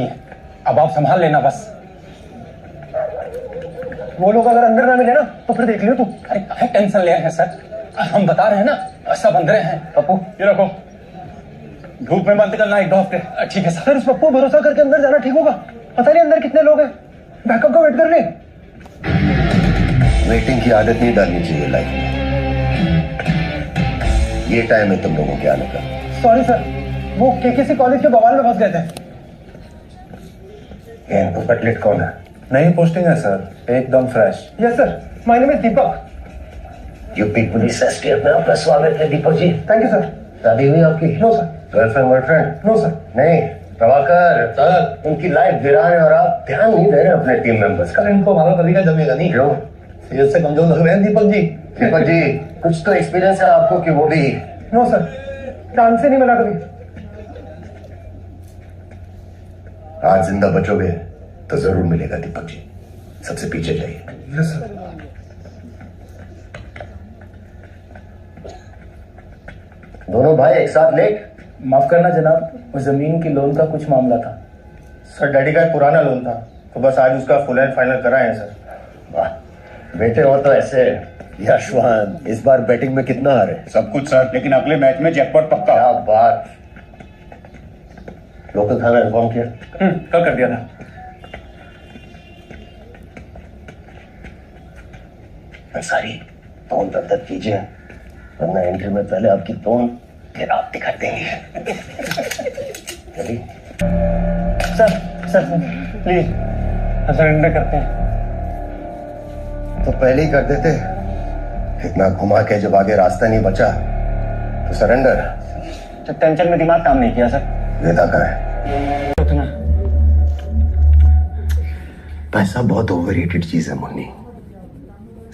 अब आप संभाल लेना बस। वो लोग अगर अंदर ना मिले ना तो फिर देख लियो तू। अरे काहे टेंशन ले रहे हैं सर, हम बता रहे हैं ना सब अंदर हैं। पप्पू ये रखो, धूप में बंद करना एक दो हफ्ते। ठीक है सर, उस पप्पू भरोसा करके अंदर जाना ठीक होगा? पता नहीं अंदर कितने लोग हैं, बैकअप का वेट कर ले। वेटिंग की आदत नहीं डालनी चाहिए लाइफ में। ये टाइम है तुम लोगों के आने का। सॉरी सर, वो किसी कॉलेज के बवाल में फंस गए थे। ये कटलेट कौन है? नई पोस्टिंग है सर, एकदम fresh. Yes sir, my name is Deepak. UP police STF में आपका स्वागत है Deepak ji. Thank you sir. शादी हुई आपकी? No sir. गर्लफ्रेंड वर्लफ्रेंड? No sir. नहीं प्रभाकर सर, उनकी लाइफ गिरा रहे और आप ध्यान नहीं दे रहे अपने टीम मेंबर्स का। इनको हमारा तरीका जमेगा नहीं। क्यों? सेहत से कमजोर लग रहे हैं दीपक जी। दीपक जी कुछ तो एक्सपीरियंस है आपको कि वो भी? नो सर, डांस से नहीं मिला कभी। आज जिंदा बचोगे तो जरूर मिलेगा दीपक जी। सबसे पीछे जाइए। Yes sir. दोनों भाई एक साथ लेट। माफ करना जनाब, वो जमीन की लोन का कुछ मामला था। सर डैडी का एक पुराना लोन था तो बस आज उसका फुल एंड फाइनल कराए हैं सर। वाह बेटे हो तो ऐसे। यशवान इस बार बैटिंग में कितना हारे? सब कुछ सर, लेकिन अगले मैच में जैकपॉट पक्का। क्या बात। लोकल थाना इन्फॉर्म किया? कल कर दिया था। अंसारी तोन दर्द कीजिए, वरना एंट्री में पहले आपकी तोन फिर आप दिखा देंगे। चलिए सर सर प्लीज सरेंडर करते हैं। तो पहले ही कर देते। इतना घुमा के जब आगे रास्ता नहीं बचा तो सरेंडर। टेंशन में दिमाग काम नहीं किया सर। वेदा का है। उतना पैसा बहुत ओवररेटेड चीज है मुन्नी।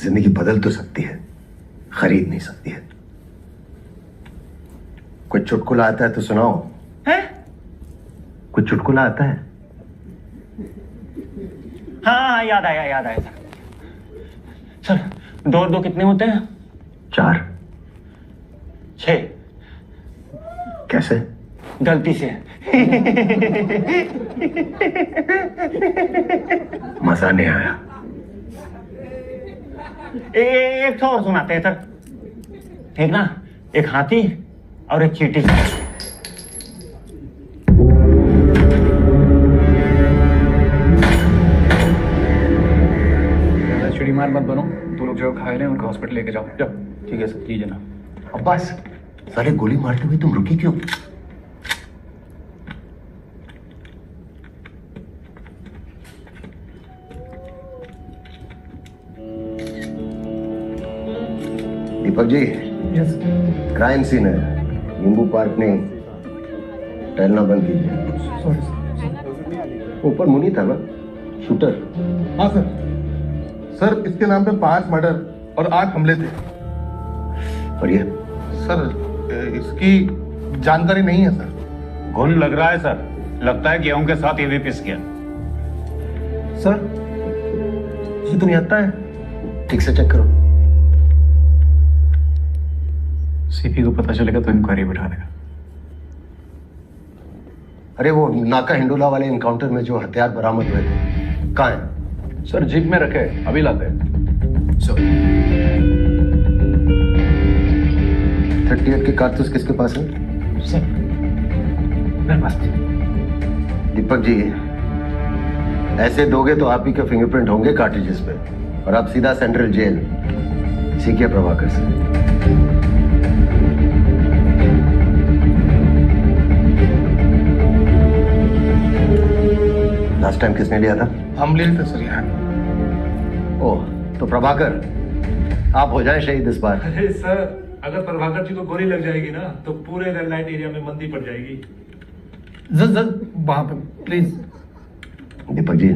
जिंदगी बदल तो सकती है, खरीद नहीं सकती है। कोई चुटकुला आता है तो सुनाओ। है? कोई चुटकुला आता है? हाँ याद आया सर। सर 2 और 2 कितने होते हैं? 4। 6। कैसे? गलती से। मजा नहीं आया। एक तो और सुनाते हैं सर। एक ना, एक हाथी और एक चींटी। चिड़ी मार मत बनो, 2 लोग जो खाए रहे हैं उनको हॉस्पिटल लेके जाओ। जाओ। ठीक है सर। जी जनाब। अब्बास साले गोली मारते हुए तुम रुकी क्यों? दीपक जी यस। क्राइम सीन है, नींबू पार्क नहीं, टहलना बंद कीजिए। Sorry sir. ऊपर मुनी था ना शूटर? हाँ सर। सर इसके नाम पे 5 मर्डर और 8 हमले थे। और ये सर इसकी जानकारी नहीं है सर। घुन लग रहा है सर, लगता है गेहूं के साथ ये भी पिस गया। सर ये तो नहीं आता है। ठीक से चेक करो। सीपी को पता चलेगा तो इंक्वायरी बिठा देगा। अरे वो नाका हिंडोला वाले एनकाउंटर में जो हथियार बरामद हुए थे कहाँ है? सर जीप में रखे, अभी लाते हैं। 38 के कारतूस किसके पास है? सर मेरे पास। दीपक जी ऐसे दोगे तो आप ही के फिंगरप्रिंट होंगे कार्ट्रिजेस पे और आप सीधा सेंट्रल जेल। सीखिए प्रभाकर से। लास्ट टाइम किसने लिया था? हम लिए थे सर यहाँ। ओह तो प्रभाकर आप हो जाए शहीद इस बार। अरे सर, अगर प्रभाकर जी को गोली लग जाएगी ना तो पूरे रेड लाइट एरिया में मंदी पड़ जाएगी। वहां पे प्लीज। दीपक जी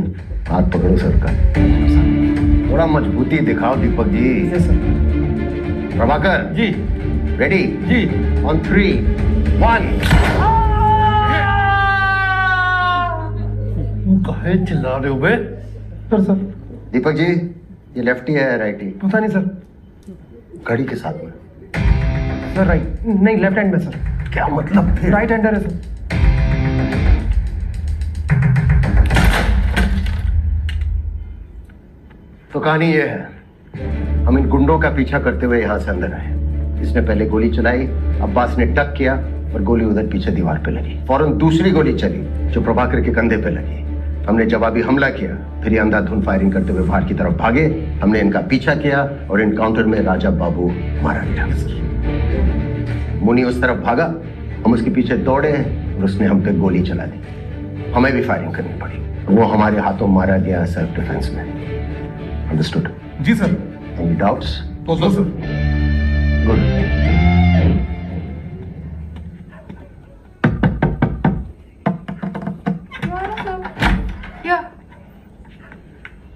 हाथ पकड़ो सर का, थोड़ा मजबूती दिखाओ Deepak ji. Yes sir. Prabhakar ji ready? जी। ऑन 3, 1। काहे चिल्ला रहे हो बे? सर दीपक जी ये लेफ्टी है राइटी? पता नहीं सर। घड़ी के साथ में? सर राइट नहीं, लेफ्ट हैंड में सर। क्या मतलब फिर? राइट हैंडर है सर। तो कहानी ये है, हम इन गुंडों का पीछा करते हुए यहां से अंदर आए। इसने पहले गोली चलाई, अब्बास ने टक किया और गोली उधर पीछे दीवार पे लगी। फौरन दूसरी गोली चली जो प्रभाकर के कंधे पे लगी। हमने जवाबी हमला किया, फिर ये अंधाधुंध फायरिंग करते हुए बाहर की तरफ भागे। हमने इनका पीछा किया और एनकाउंटर में राजा बाबू मारा गया। मुनी उस तरफ भागा, हम उसके पीछे दौड़े और उसने हम पे गोली चला दी। हमें भी फायरिंग करनी पड़ी। वो हमारे हाथों मारा गया सेल्फ डिफेंस में। अंडरस्टूड? जी sir. Any doubts? No sir. Good.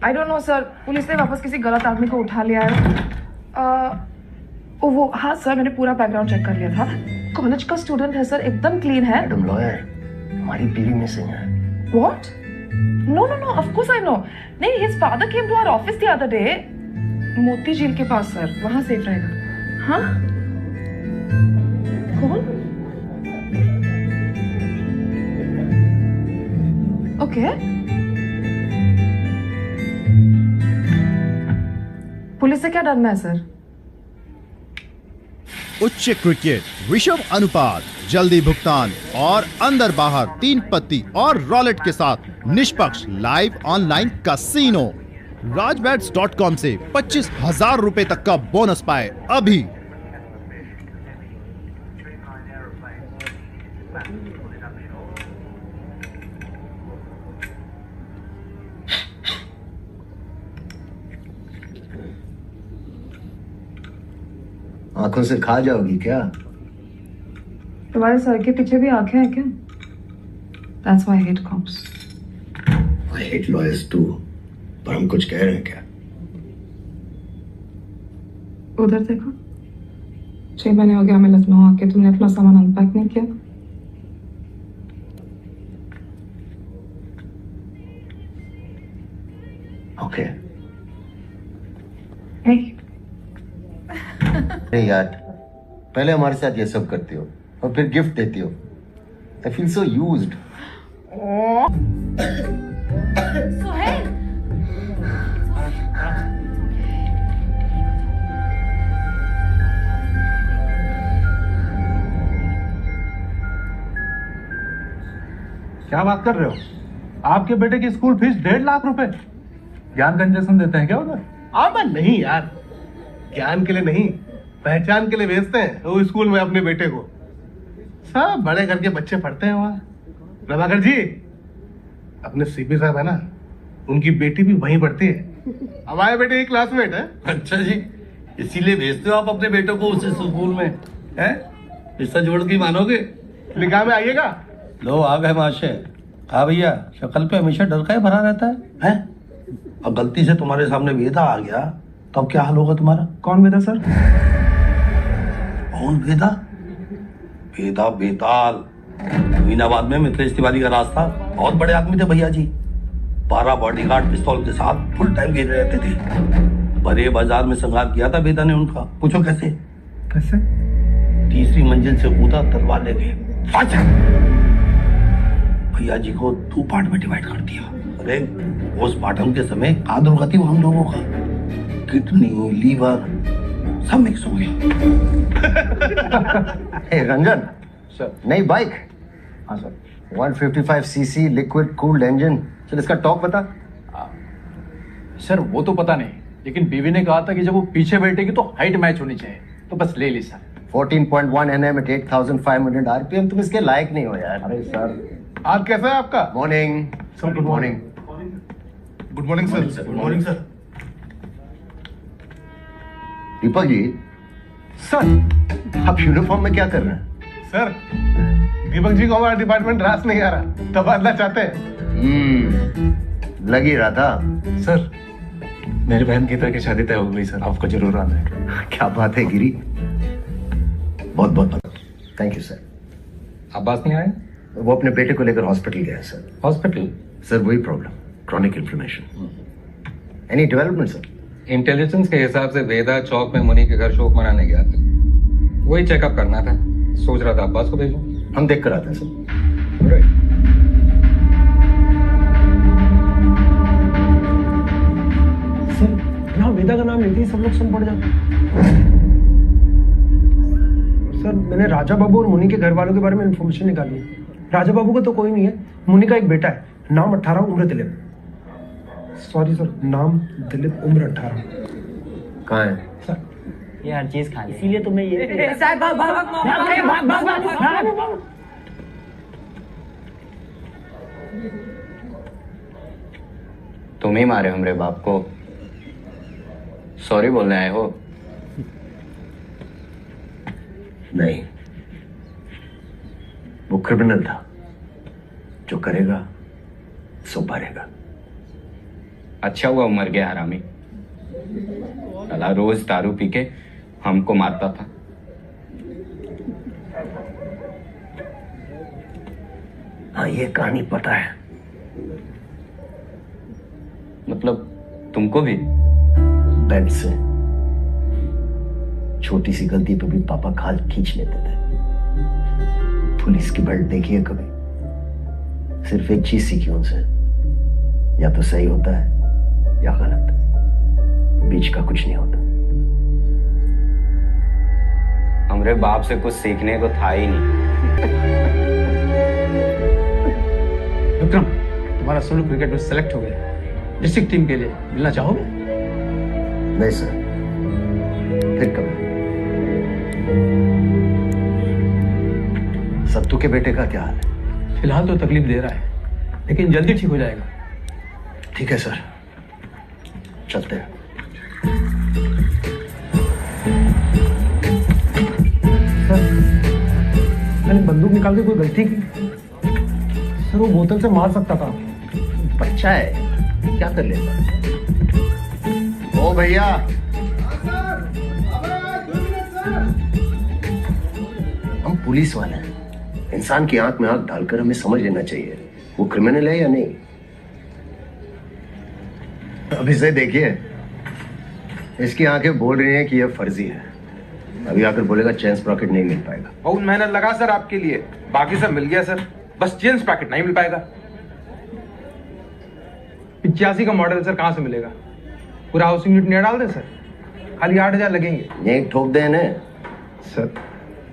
I don't know sir, police ने वापस किसी गलत आदमी को उठा लिया है। वो हाँ सर, मैंने पूरा बैकग्राउंड चेक कर लिया था। कॉलेज का स्टूडेंट है सर, एकदम क्लीन है। मैडम लॉयर, हमारी बीवी मिसिंग है। What? No no no, of course I know. नहीं, his father came to our office the other day. Moti Jheel के पास सर, वहां सेफ रहेगा। हाँ? कौन? ओके। पुलिस से क्या डरना है सर? उच्च क्रिकेट, ऋषभ अनुपात, जल्दी भुगतान और अंदर बाहर 3 पत्ती और रॉलेट के साथ निष्पक्ष लाइव ऑनलाइन कैसीनो। rajbets.com से 25,000 रुपए तक का बोनस पाए अभी। आंखों से खा जाओगी क्या? तुम्हारे सर के पीछे भी आंखें हैं क्या? That's why I hate cops. I hate lawyers too. पर हम कुछ कह रहे हैं क्या? उधर देखो। 6 महीने हो गया हमें लखनऊ आके, तुमने अपना सामान अनपैक नहीं किया। ओके। Hey. अरे यार, पहले हमारे साथ ये सब करती हो और फिर गिफ्ट देती हो। I feel so used. Sohail. क्या बात कर रहे हो? आपके बेटे की स्कूल फीस 1.5 लाख रुपए। ज्ञान का इंजेक्शन देते हैं क्या उधर? अब नहीं यार, ज्ञान के लिए नहीं, पहचान के लिए भेजते हैं वो स्कूल में अपने बेटे को। सब बड़े घर के बच्चे पढ़ते हैं वहाँ। प्रभाकर जी, अपने सीपी साहब है ना, उनकी बेटी भी वहीं पढ़ती है। हमारे बेटे की क्लासमेट है। अच्छा जी, इसीलिए भेजते हो आप अपने बेटों को उस स्कूल में? हैं? रिश्ता जोड़ के मानोगे? निकाह में आइएगा। लो आ गए माशे। हाँ भैया, शक्ल पे हमेशा डर का ही भरा रहता है, हैं? अब गलती से तुम्हारे सामने वेदा आ गया तब क्या हाल होगा तुम्हारा? कौन वेदा सर? कौन वेदा? वेदा बेताल, मीनाबाद में मिथिलेश तिवारी का रास्ता। बहुत बड़े आदमी थे भैया जी, 12 बॉडीगार्ड पिस्तौल के साथ फुल टाइम घेरे रहते थे। बड़े बाजार में संघार किया था वेदा ने उनका। पूछो कैसे? कैसे? 3री मंजिल से कूदा, तलवार लेके भैया जी को 2 पार्ट में डिवाइड कर दिया। अरे पोस्टमार्टम के समय का दुर्गति हुआ हम लोगों का, किडनी, लीवर सब मिक्स हो गया। हे रंजन सर। नई बाइक। हाँ sir. 155 CC liquid cooled engine. चल इसका टॉप बता। सर वो तो पता नहीं, लेकिन बीवी ने कहा था कि जब वो पीछे बैठेगी तो हाइट मैच होनी चाहिए, तो बस ले ली सर। 14.1 Nm at 8,500 RPM। तुम इसके लायक नहीं हो यार। अरे सर। आज कैसा है आपका? Morning sir, good morning. Good morning sir. Good morning sir. Deepak ji, sir, आप यूनिफॉर्म में क्या कर रहे हैं? सर, दीपक जी को हमारा डिपार्टमेंट रास नहीं आ रहा, तबादला चाहते हैं। लग ही रहा था। सर, मेरी बहन गीता की शादी तय हो गई सर, आपको जरूर आना है। क्या बात है गिरी, बहुत बहुत थैंक यू सर। अब्बास नहीं आए? वो अपने बेटे को लेकर हॉस्पिटल गया है सर। हॉस्पिटल? सर वही problem, chronic inflammation. Any development sir? Intelligence के हिसाब से वेदा चौक में मुनी के घर शोक मनाने गया था, वही चेकअप करना था। सोच रहा था अब्बास को भेजूं। हम देख कर आते हैं सर। सर, ही सब लोग सुन पड़ जाते। सर मैंने राजा बाबू और मुनि के घर वालों के बारे में इंफॉर्मेशन निकाली है। राजा बाबू का तो कोई नहीं है, मुनि का एक बेटा है, नाम 18, उम्र दिलीप। सॉरी सर, नाम दिलीप, उम्र 18। कहाँ है? सर ये हर चीज खा ले, इसीलिए तुम्हें ये तुम ही मारे हमरे बाप को, सॉरी बोलने आए हो? नहीं, वो क्रिमिनल था, जो करेगा सो भरेगा। अच्छा हुआ मर गया हरामी, साला रोज दारू पी के हमको मारता था। हाँ ये कहानी पता है। मतलब तुमको भी? बेल्ट से छोटी सी गलती पे भी पापा खाल खींच लेते थे। पुलिस की बेल्ट देखी है कभी? सिर्फ एक चीज सीखी उनसे, या तो सही होता है या गलत, बीच का कुछ नहीं होता। हमरे बाप से कुछ सीखने को था ही नहीं। विक्रम, तुम्हारा सोनू क्रिकेट में सेलेक्ट हो गया डिस्ट्रिक्ट टीम के लिए, मिलना चाहोगे? नहीं सर, फिर कभी। सत्तू के बेटे का क्या हाल है? फिलहाल तो तकलीफ दे रहा है, लेकिन जल्दी ठीक हो जाएगा। ठीक है सर, चलते हैं। सर मैंने बंदूक निकाल के कोई गलती की? सर वो बोतल से मार सकता था। बच्चा है, क्या कर लेगा? ओ भैया, हम पुलिस वाले हैं, इंसान की आंख में आंख डालकर हमें समझ लेना चाहिए वो क्रिमिनल है या नहीं। अब इसे देखिए, इसकी आंखें बोल रही हैं कि यह फर्जी है। अभी आकर बोलेगा चेन स्प्रॉकेट नहीं मिल पाएगा। बहुत मेहनत लगा सर आपके लिए, बाकी सब मिल गया सर, बस चेन स्प्रॉकेट नहीं मिल पाएगा। 85 का मॉडल सर, कहाँ से मिलेगा? पूरा हाउसिंग यूनिट नहीं डाल दे सर, खाली 8,000 लगेंगे। ये ठोक दे ना सर।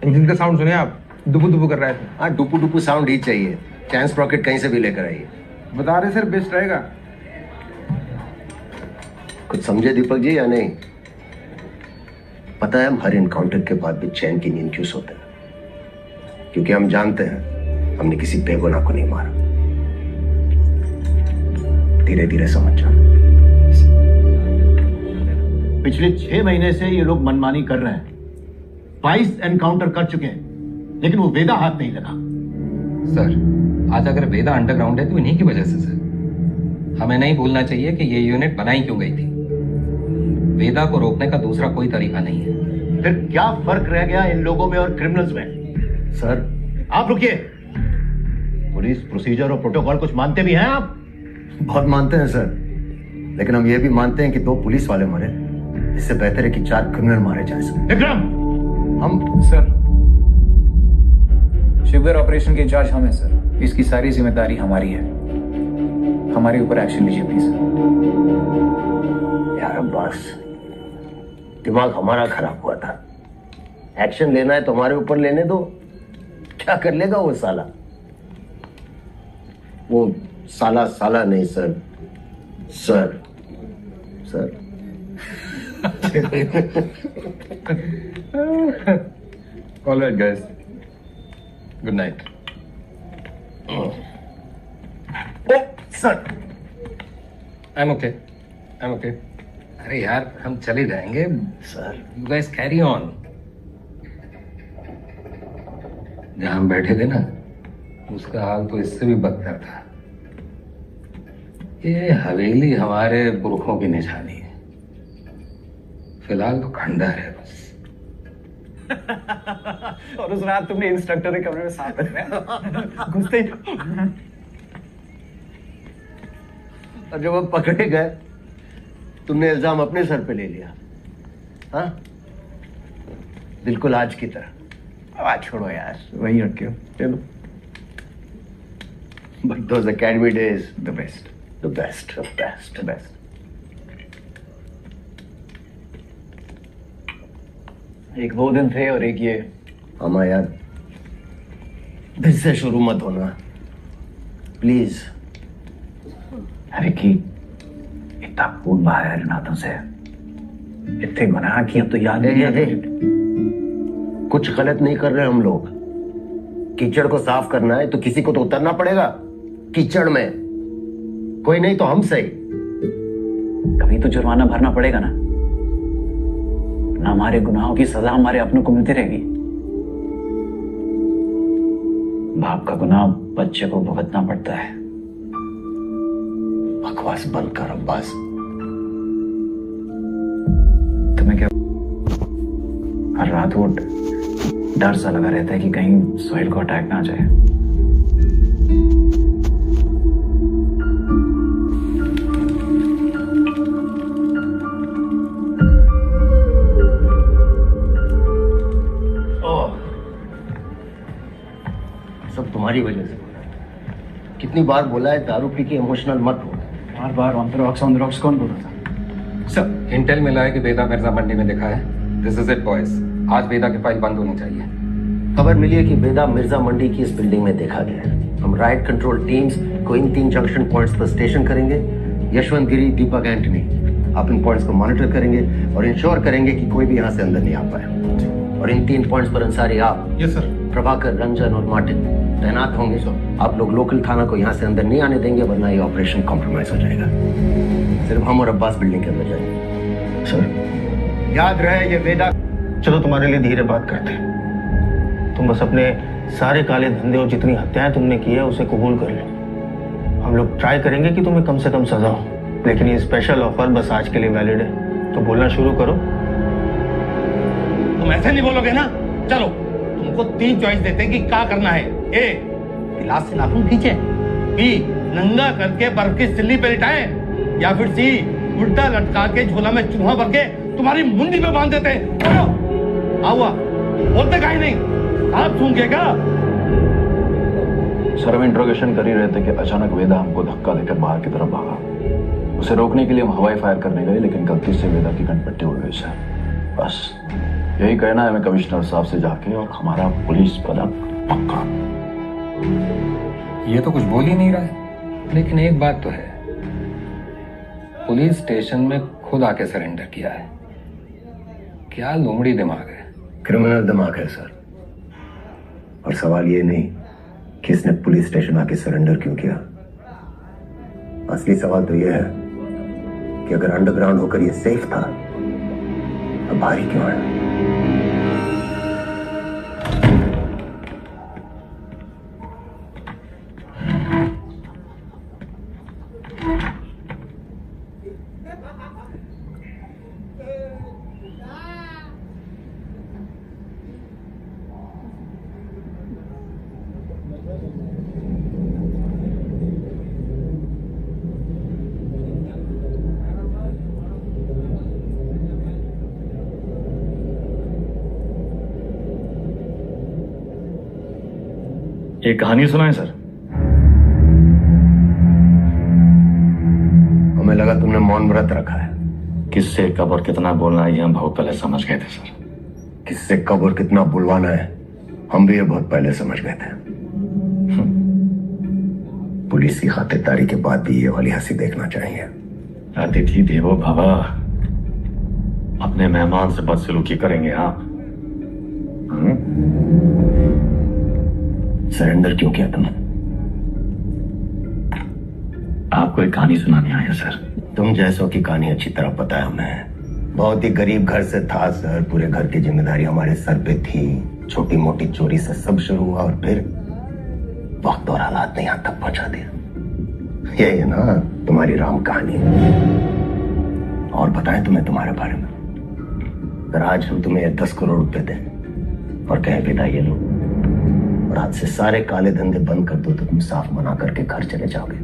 इंजन का साउंड सुने आप, दुबू दुबू कर रहा है। हाँ, डुपू डुपू साउंड ही चाहिए। चैन स्प्रॉकेट कहीं से भी लेकर आइए। बता रहे सर, बेस्ट रहेगा। कुछ समझे दीपक जी या नहीं? पता है हम हर इनकाउंटर के बाद भी चैन की नींद क्यों सोते हैं? क्योंकि हम जानते हैं हमने किसी बेगुनाह को नहीं मारा। धीरे धीरे समझ जाओ। पिछले 6 महीने से ये लोग मनमानी कर रहे हैं। 22 एनकाउंटर कर चुके हैं, लेकिन वो वेदा हाथ नहीं लगा। सर, आज अगर वेदा अंडरग्राउंड है तो इन्हीं की वजह से सर। हमें नहीं भूलना चाहिए कि ये यूनिट बनाई क्यों गई थी। वेदा को रोकने का दूसरा कोई तरीका नहीं है। फिर क्या फर्क रह गया इन लोगों में और क्रिमिनल्स में? सर आप रुकिए। पुलिस प्रोसीजर और प्रोटोकॉल कुछ मानते भी हैं आप? बहुत मानते हैं सर, लेकिन हम ये भी मानते हैं कि 2 पुलिस वाले मरे, इससे बेहतर है कि 4 क्रिमिनल मारे जाए सर। विक्रम, हम सर शिविर ऑपरेशन के इंचार्ज हम हैं सर, इसकी सारी जिम्मेदारी हमारी है। हमारे ऊपर एक्शन लीजिए प्लीज। यार अब्बास, दिमाग हमारा खराब हुआ था। एक्शन लेना है तो हमारे ऊपर लेने दो। क्या कर लेगा वो साला? वो साला नहीं sir, sir sir. All right, guys. Good night. Sir, I'm okay. I'm okay. अरे यार, हम चले जाएंगे। Sir You guys carry on. जहां हम बैठे थे ना, उसका हाल तो इससे भी बदतर था। ये हवेली हमारे पुरखों की निशानी है। फिलहाल तो खंडहर है बस। और उस रात तुमने इंस्ट्रक्टर के कमरे में साथ रखा घुसते ही। और जब हम पकड़े गए, तुमने इल्जाम अपने सर पे ले लिया। हाँ, बिल्कुल आज की तरह। आवाज छोड़ो यार, वही रखे हो। चलो। But those academy days, The best. the best, the best, the best. एक 2 दिन थे और एक ये। अमा यार, फिर से शुरू मत होना प्लीज। रिकी, इतना खून बहाया है नातों से, इतने गुनाह किए, अब तो याद नहीं। कुछ गलत नहीं कर रहे हम लोग। कीचड़ को साफ करना है तो किसी को तो उतरना पड़ेगा कीचड़ में, कोई नहीं तो हम सही। कभी तो जुर्माना भरना पड़ेगा ना, हमारे गुनाहों की सजा हमारे अपनों को मिलती रहेगी। बाप का गुनाह बच्चे को भुगतना पड़ता है। बकवास बंद कर अब्बास। तुम्हें क्या हर रात वो डर सा लगा रहता है कि कहीं सोहेल को अटैक ना आ जाए? सब तुम्हारी वजह से। कितनी बार बोला है दारू पी के इमोशनल मत हो। बार बार ऑन द रॉक्स कौन बोल रहा था? सर, इंटेल मिला है कि वेदा मिर्जा मंडी में दिखा है। दिस इज इट बॉयज, आज वेदा की फाइल बंद होनी चाहिए। खबर मिली है कि वेदा मिर्जा मंडी की इस बिल्डिंग में देखा गया है। हम राइट कंट्रोल टीम्स को इन 3 जंक्शन पॉइंट्स पर स्टेशन करेंगे। यशवंत गिरी, दीपक एंटनी, आप इन पॉइंट्स को मॉनिटर करेंगे और इंश्योर करेंगे कि कोई भी यहाँ से अंदर नहीं आ पाए। और इन 3 पॉइंट्स पर अंसारी आप, यस सर, प्रभाकर, रंजन और मार्टिन तैनात होंगे। आप लोग लोकल थाना को यहाँ से अंदर नहीं आने देंगे, वरना ये ऑपरेशन कॉम्प्रोमाइज हो जाएगा। सिर्फ हम और अब्बास बिल्डिंग के अंदर जाएंगे। सर याद रहे ये वेदा। चलो तुम्हारे लिए धीरे बात करते हैं। तुम बस अपने सारे काले धंधे और जितनी हत्याएं तुमने की है उसे कबूल कर लो। हम लोग ट्राई करेंगे कि तुम्हें कम से कम सजा हो, लेकिन ये स्पेशल ऑफर बस आज के लिए वैलिड है। तो बोलना शुरू करो। तुम ऐसे नहीं बोलोगे ना? चलो तुमको 3 चॉइस देते हैं कि क्या करना है। ए, गिलास से नाखून खींचे। बी, नंगा करके बर्फ की सिल्ली पे लिटाए। या फिर सी, उल्टा लटका के झोला में चूहा भर के तुम्हारी मुंडी पे बांध देते हैं। आओ, बोलते काहे नहीं? आप सूंघेगा? सर, हम इंट्रोगेशन कर ही रहे थे कि अचानक वेदा हमको धक्का देकर बाहर की तरफ भागा। उसे रोकने के लिए हम हवाई फायर करने गए, लेकिन गलती से वेदा की कनपट्टी उड़ गई सर। बस यही कहना है हमें कमिश्नर साहब से जाके, और हमारा पुलिस पदक पक्का। ये तो कुछ बोल ही नहीं रहा है, लेकिन एक बात तो है, पुलिस स्टेशन में खुद आके सरेंडर किया है। क्या लोमड़ी दिमाग है। क्रिमिनल दिमाग है सर। और सवाल ये नहीं कि इसने पुलिस स्टेशन आके सरेंडर क्यों किया। असली सवाल तो यह है कि अगर अंडरग्राउंड होकर ये सेफ था तो भारी क्यों है? एक कहानी सुनाए सर। हमें लगा तुमने मौन व्रत रखा है। किससे कब और कितना बोलना है ये हम बहुत पहले समझ गए थे सर। किससे कब और कितना बुलवाना है हम भी ये बहुत पहले समझ गए थे। पुलिस की खातिरदारी के बाद भी ये वाली हंसी देखना चाहिए। अतिथि देवो भव, अपने मेहमान से बदसलूकी करेंगे आप? सरेंडर क्यों किया तुमने? आपको एक कहानी सुनाने आया सर। तुम जैसों की कहानी अच्छी तरह पता है हमें। बहुत ही गरीब घर से था सर। पूरे घर की जिम्मेदारी हमारे सर पे थी। छोटी मोटी चोरी से सब शुरू हुआ और फिर वक्त और हालात ने यहां तक पहुंचा दिया। यही है ना तुम्हारी राम कहानी। और बताएं तुम्हें तुम्हारे बारे में। अगर आज हम तुम्हें 10 करोड़ रुपए दें और कहें बेटा ये लो, और आज से सारे काले धंधे बंद कर दो, तो तुम साफ मना करके घर चले जाओगे।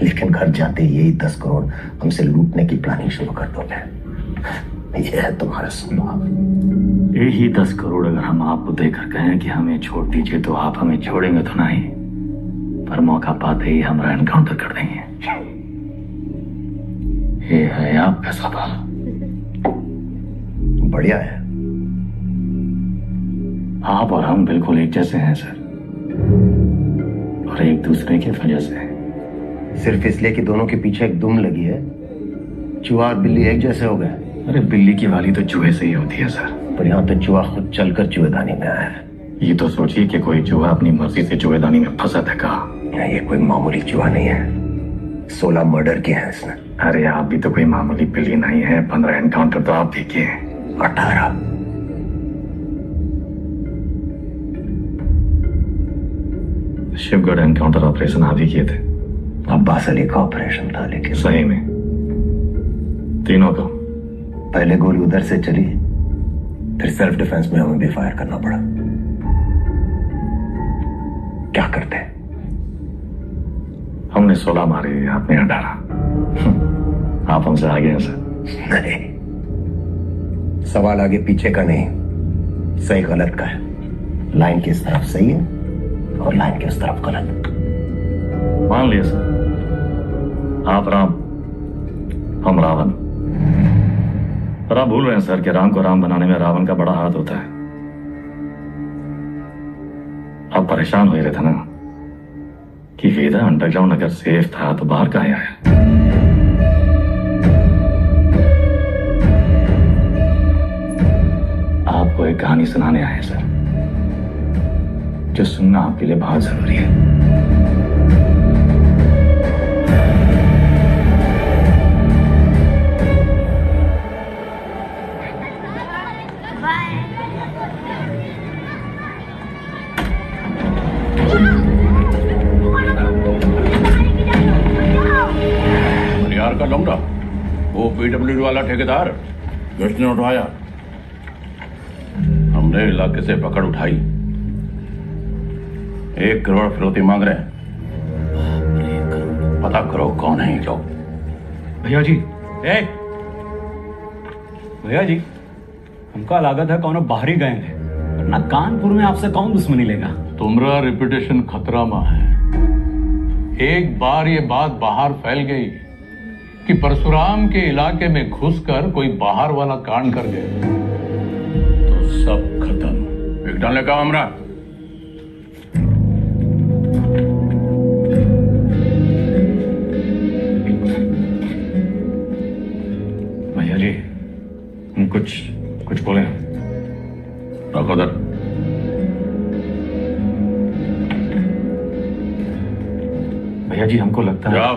लेकिन घर जाते ही यही 10 करोड़ हमसे लूटने की प्लानिंग शुरू कर दोगे। ये है तुम्हारा स्वभाव। यही 10 करोड़ अगर हम आपको देकर कहें कि हमें छोड़ दीजिए, तो आप हमें छोड़ेंगे तो नहीं, पर मौका पाते ही हमारा एनकाउंटर कर देंगे। ये है आपका स्वभाव। बढ़िया है। आप और हम बिल्कुल एक जैसे हैं सर, और एक दूसरे की वजह से। सिर्फ इसलिए कि दोनों के पीछे एक दुम लगी है, चूहा और बिल्ली एक जैसे हो गए। अरे बिल्ली की वाली तो चूहे से ही होती है सर। पर यहाँ तो चूहा खुद चलकर चूहेदानी में आया है। ये तो सोचिए कि कोई चूहा अपनी मर्जी से चूहेदानी में फंसा था कहा। ये कोई मामूली चूहा नहीं है, 16 मर्डर किए हैं इसने। अरे आप भी तो कोई मामूली बिल्ली नहीं है, 15 एनकाउंटर तो आप भी किए हैं। 18। शिवगढ़ एनकाउंटर ऑपरेशन आप ही किए थे। अब्बास अली का ऑपरेशन था, लेकिन सही में तीनों का। पहले गोली उधर से चली, फिर सेल्फ डिफेंस में हमें भी फायर करना पड़ा। क्या करते? हमने 16 मारे, आपने 18। आप हमसे आगे हैं सर। नहीं, सवाल आगे पीछे का नहीं, सही गलत का है। लाइन की इस तरफ सही है और लाइन की उस तरफ गलत। मान लिया सर, आप राम, हम रावण। पर आप भूल रहे हैं सर कि राम को राम बनाने में रावण का बड़ा हाथ होता है। आप परेशान हो रहे थे ना कि वेदा अंडरग्राउंड अगर सेफ था तो बाहर कहाँ आया। आपको एक कहानी सुनाने आए हैं सर, जो सुनना आपके लिए बहुत जरूरी है। मनियार का लौंडा, वो पीडब्ल्यूडी वाला ठेकेदार किसने उठाया? हमने इलाके से पकड़ उठाई। 1 करोड़ फिरौती मांग रहे हैं। पता करो कौन है ये लोग। भैया जी, भैया जी, हमका लागत है कौन बाहरी गए हैं, वरना कानपुर में आपसे कौन दुश्मनी लेगा। तुम्हारा रेपुटेशन खतरा में है। एक बार ये बात बाहर फैल गई कि परशुराम के इलाके में घुसकर कोई बाहर वाला कांड कर गए तो सब खत्म। एक डालने का हमरा। भैया जी, हम कुछ बोले। रखो दर। भैया जी, हमको लगता है जाओ।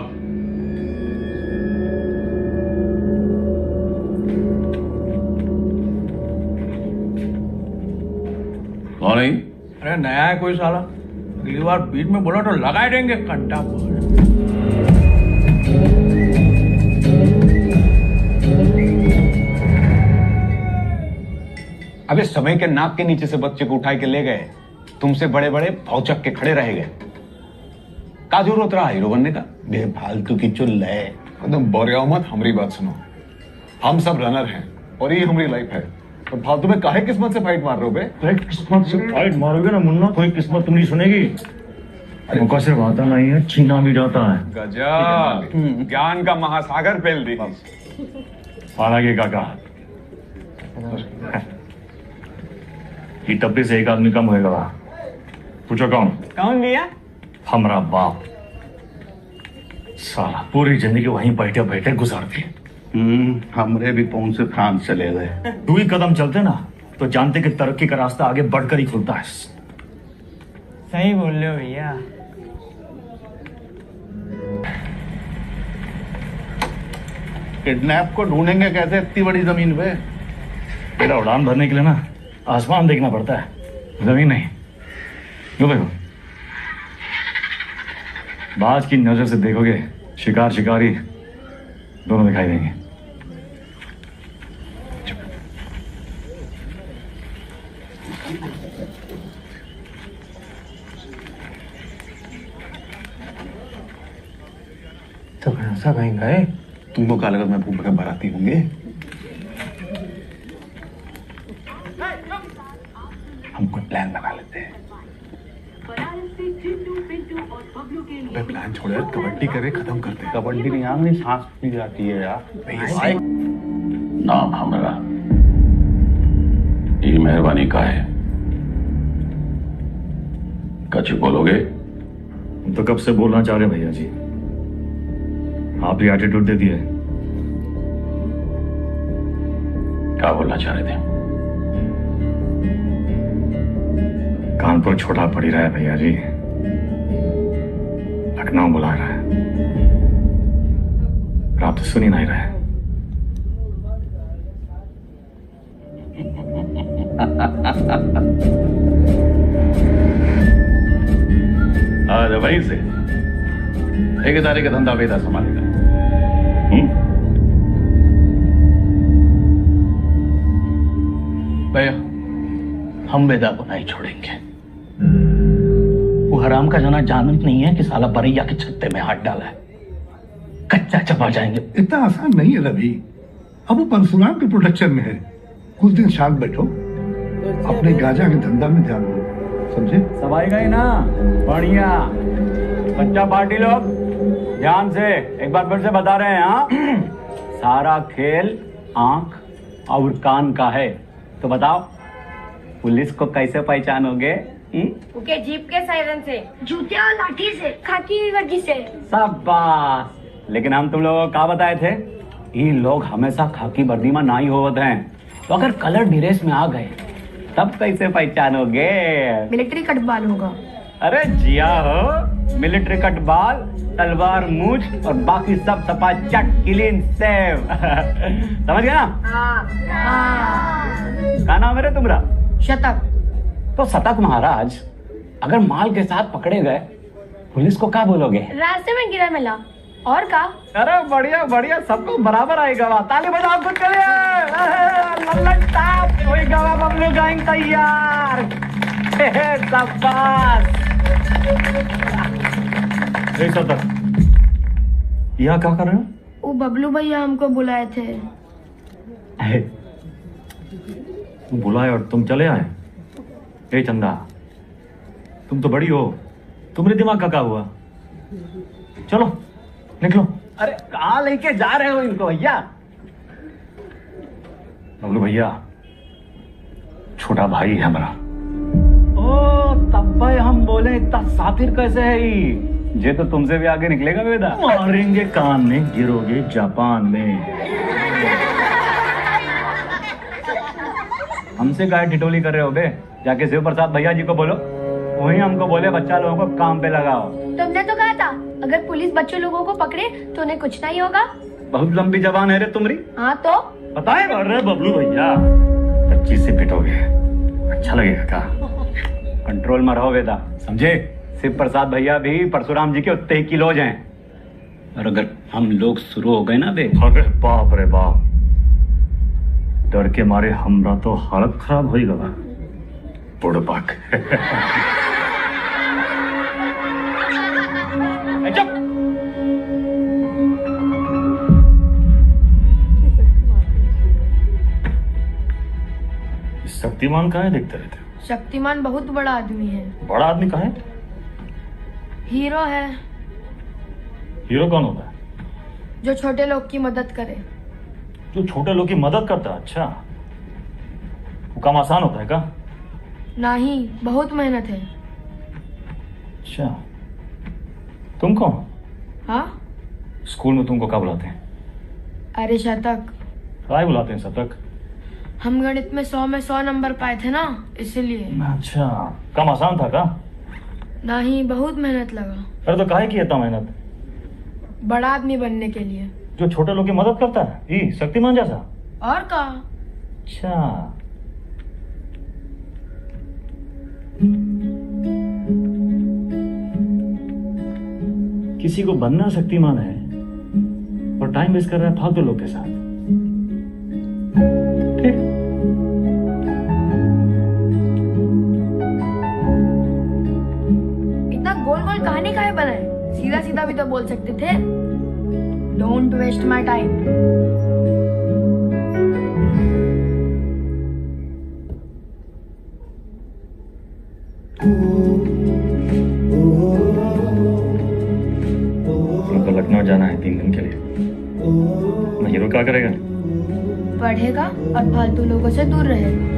कौन है? अरे नया है कोई साला, अगली बार बीच में बोला तो लगा देंगे कंटा पर। अबे समय के नाक के नीचे से बच्चे को उठा के ले गए, तुमसे बड़े बड़े भौचक के खड़े रह गए। का जरूरत रहा हीरो बनने का? बेफालतू की चुल है। एकदम बोरियाओ मत, हमारी बात सुनो। हम सब रनर हैं और ये हमारी लाइफ है, तो फालतू में काहे किस्मत से फाइट मार रहे हो बे? किस्मत से फाइट मारोगे ना मुन्ना, कोई किस्मत नहीं सुनेगी। मौका सिर्फ आता नहीं है, छीना भी जाता है। गजब, ज्ञान का महासागर फैल दी। हालांकि काका, ये टप्पे से एक आदमी कम होएगा। पूछो कौन? कौन भैया? हमारा बाप। साला पूरी जिंदगी वहीं बैठे बैठे गुजार दी। हमरे भी पहुंच से फ्रांस चले गए। 2 ही कदम चलते ना तो जानते कि तरक्की का रास्ता आगे बढ़कर ही खुलता है। सही बोल रहे हो भैया। किडनैप को ढूंढेंगे कैसे इतनी बड़ी जमीन पे? मेरा उड़ान भरने के लिए ना आसमान देखना पड़ता है, जमीन नहीं। लो देखो, बाज की नजर से देखोगे शिकार शिकारी दोनों दिखाई देंगे। तो ऐसा कहीं गए? तुमको क्या लगा मैं भूख के बाराती होंगे? हम कोई प्लान बना लेते हैं। प्लान छोड़े, कबड्डी करे खत्म करते। कबड्डी नहीं यार, मेरी सांस फूल जाती है यार। नाम हमारा ये मेहरबानी का है, कुछ बोलोगे? हम तो कब से बोलना चाह रहे भैया जी, आप ही एटीट्यूड दे दिए। क्या बोलना चाह रहे थे? कानपुर छोटा पड़ ही रहा है भैया जी, लखनऊ बुला रहा है, पर आप तो सुन ही नहीं रहे। आज वहीं से ठेकेदारी का धंधा वेदा संभालेगा। भैया, हम वेदा को नहीं छोड़ेंगे। वो हराम का जना जानत नहीं है कि साला बरैया के छत्ते में हाथ डाला है। कच्चा चबा जाएंगे। इतना आसान नहीं है रवि। अब वो परशुराम के प्रोटेक्शन में है। कुछ दिन शांत बैठो, अपने गांजा के धंधा में ध्यान दो, समझे? सब आएगा ही ना? बढ़िया। बच्चा पार्टी लोग ध्यान से एक बार फिर से बता रहे हैं, हाँ? सारा खेल आंख और कान का है। तो बताओ, पुलिस को कैसे पहचानोगे? उनके जीप के सायरन से, जूते और लाठी से, खाकी वर्दी से। शाबाश। लेकिन हम तुम लोगों को क्या बताए थे? ये लोग हमेशा खाकी वर्दी में ना ही होते हैं, तो अगर कलर ड्रेस में आ गए तब कैसे पहचानोगे? मिलिट्री कटबाल होगा। अरे जिया हो, मिलिट्री कटबाल, तलवार मूछ और बाकी सब सपा चट क्लीन सेव। समझ गया ना? क्या नाम है रे तुम्हारा? शतक। तो शतक महाराज, अगर माल के साथ पकड़े गए, पुलिस को क्या बोलोगे? रास्ते में गिरा मिला। और का? अरे बढ़िया बढ़िया, सबको बराबर आएगा। ताली बजाओ कुछ के लिए। वही गवा बबलू गैंग तैयार। शतक, यहाँ क्या कर रहे हो? वो बबलू भैया हमको बुलाए थे। बुलाए और तुम चले आए? ए चंदा, तुम तो बड़ी हो, तुम्हारे दिमाग का क्या हुआ? चलो निकलो। अरे कहाँ लेके जा रहे हो इनको भैया? बबलू भैया छोटा भाई है हमारा। ओ तब भाई हम बोले इतना सातिर कैसे है ये तो तुमसे भी आगे निकलेगा वेदा। मारेंगे कान में, गिरोगे जापान में। हमसे गाय ठिठोली कर रहे हो बे? जाके शिव प्रसाद भैया जी को बोलो, वही हमको बोले बच्चा लोगों को काम पे लगाओ। तुमने तो कहा था अगर पुलिस बच्चों लोगों को पकड़े तो उन्हें कुछ नहीं होगा। बहुत लंबी जबान है रे तुम्हारी। हाँ तो बताए। अरे बबलू भैया, 25 से पिटोगे, अच्छा लगेगा का? कंट्रोल में रहो वेदा, समझे? शिव प्रसाद भैया भी परशुराम जी के उतने ही किलोज हैं, और अगर हम लोग शुरू हो गए ना बे, अरे बाप रे बाप, डर के मारे हमरा तो हालत खराब हो गया। बुड़बक। शक्तिमान कहाँ है देखते रहते हो? शक्तिमान बहुत बड़ा आदमी है। बड़ा आदमी कहाँ है? हीरो है। हीरो कौन होता है? जो छोटे लोग की मदद करे। जो छोटे लोग की मदद करता है? अच्छा, वो काम आसान होता है का? नहीं, बहुत मेहनत है। अच्छा, तुम कौन? हाँ? स्कूल में तुमको क्या बुलाते हैं? अरे शतक। क्या बुलाते हैं शतक? हम गणित में 100 में 100 नंबर पाए थे ना, इसीलिए। अच्छा, काम आसान था का? नहीं, बहुत मेहनत लगा। अरे तो काहे की इतना मेहनत? बड़ा आदमी बनने के लिए। जो छोटे लोग की मदद करता है, ये शक्तिमान जैसा? और का? अच्छा, किसी को बनना शक्तिमान है और टाइम वेस्ट कर रहा है फालतू लोग के साथ। ठीक, इतना गोल गोल कहानी काहे बनाए? सीधा सीधा भी तो बोल सकते थे। Don't waste my time. तो लखनऊ जाना है 3 दिन के लिए। हीरो क्या करेगा? पढ़ेगा और फालतू लोगों से दूर रहेगा।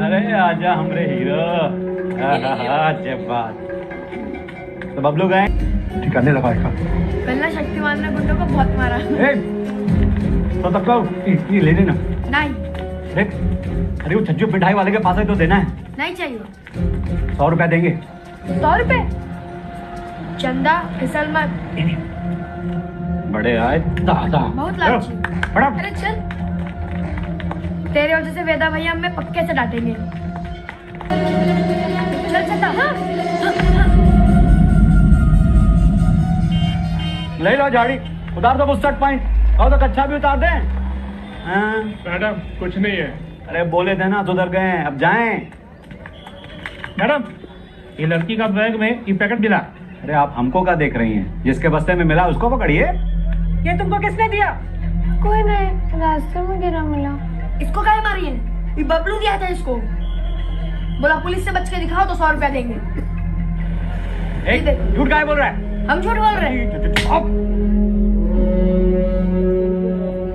अरे आजा हमरे हीरो। जब बात तो बबलू गए ठिकाने लगाएगा। कल ना शक्तिमान ने गुंडों को बहुत मारा। तो तब तो ये ले लेना। नहीं। देख, अरे वो छज्जू पिटाई वाले के पास है तो देना है। नहीं चाहिए। 100 रुपया देंगे। 100 रुपए? चंदा फिसल मत। बड़े आए दादा। बहुत लालची। अरे चल। तेरे वजह से वेदा भैया हमें पक्के से डांटेंगे। चल चल। हाँ। ले लो झाड़ी, उतार दो बुस्टर्ट पॉइंट और तो कच्चा भी उतार दें। मैडम कुछ नहीं है। अरे बोले थे ना सुधर गए, अब जाएं। मैडम ये लड़की का बैग में ये पैकेट मिला। अरे आप हमको क्या देख रही हैं? जिसके बस्ते में मिला उसको पकड़िए। ये तुमको किसने दिया? कोई नहीं, रास्ते में गिरा मिला। इसको काहे मारी है? ये बबलू दिया था इसको। बोला पुलिस से बच के दिखाओ तो 100 रुपया देंगे। झूठ काहे बोल रहा है? हम झूठ बोल रहे हैं।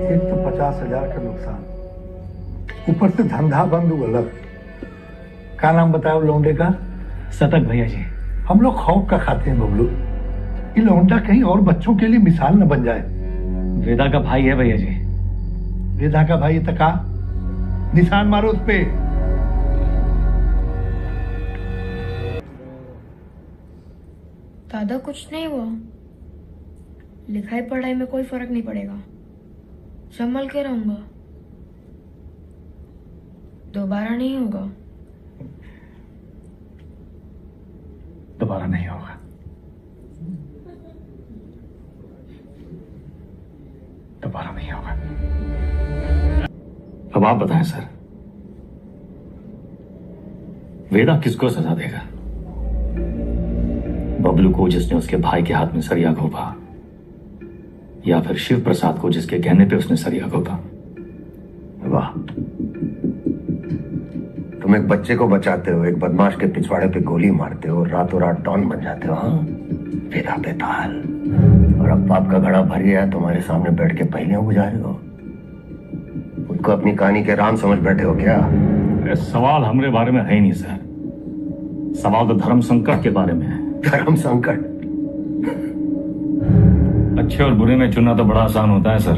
एक तो 50,000 का नुकसान, ऊपर से धंधा बंद हुआ अलग। क्या नाम बताया लौंडे का? सतक भैया जी। हम लोग खौफ का खाते हैं बबलू, ये लौंडा कहीं और बच्चों के लिए मिसाल न बन जाए। वेदा का भाई है भैया जी। वेदा का भाई तका निशान मारो उस पे। दादा कुछ नहीं हुआ, लिखाई पढ़ाई में कोई फर्क नहीं पड़ेगा, संभल के रहूंगा, दोबारा नहीं होगा। दोबारा नहीं होगा। दोबारा नहीं होगा। अब आप बताएं सर, वेदा किसको सजा देगा? बबलू को जिसने उसके भाई के हाथ में सरिया घोंपा, या फिर शिव प्रसाद को जिसके कहने पे उसने सरिया घोंपा? वाह, तुम एक बच्चे को बचाते हो, एक बदमाश के पिछवाड़े पे गोली मारते हो, रातों रात डॉन बन जाते हो। हाँ, वेदा बेताल। और अब पाप का घड़ा भर गया, तुम्हारे सामने बैठ के पहले गुजारे हो। उनको अपनी कहानी के राम समझ बैठे हो क्या? सवाल हमारे बारे में है ही नहीं सर, सवाल तो धर्म संकट के बारे में है। धर्म संकट? अच्छे और बुरे में चुनना तो बड़ा आसान होता है सर,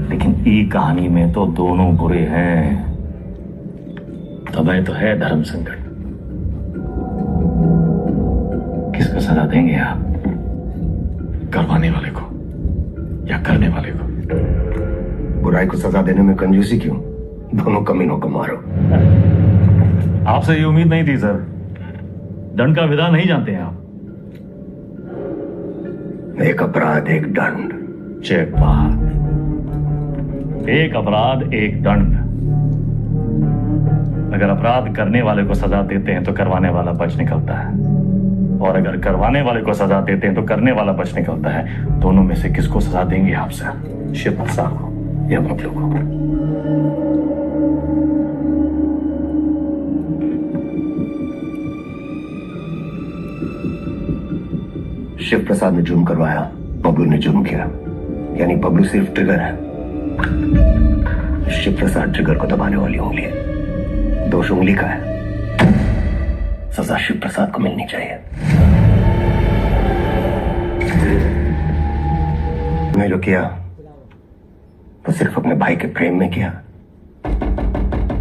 लेकिन ई कहानी में तो दोनों बुरे हैं, तभी तो है धर्म संकट। किसको सजा देंगे आप? करवाने वाले को या करने वाले को? बुराई को सजा देने में कंजूसी क्यों? दोनों कमीनों को मारो। आपसे ये उम्मीद नहीं थी सर, दंड का विधान नहीं जानते हैं आप। एक अपराध एक दंड। जय बात, एक अपराध एक दंड। अगर अपराध करने वाले को सजा देते हैं तो करवाने वाला बच निकलता है, और अगर करवाने वाले को सजा देते हैं तो करने वाला बच निकलता है। दोनों में से किसको सजा देंगे आप सर? शिव प्रसाद को या बबलू को? शिव प्रसाद ने जुर्म करवाया, बबलू ने जुर्म किया, यानी बबलू सिर्फ ट्रिगर है, शिव प्रसाद ट्रिगर को दबाने वाली उंगली है। दोष उंगली का है, सजा शिव प्रसाद को मिलनी चाहिए। मैं जो किया तो सिर्फ अपने भाई के प्रेम में किया,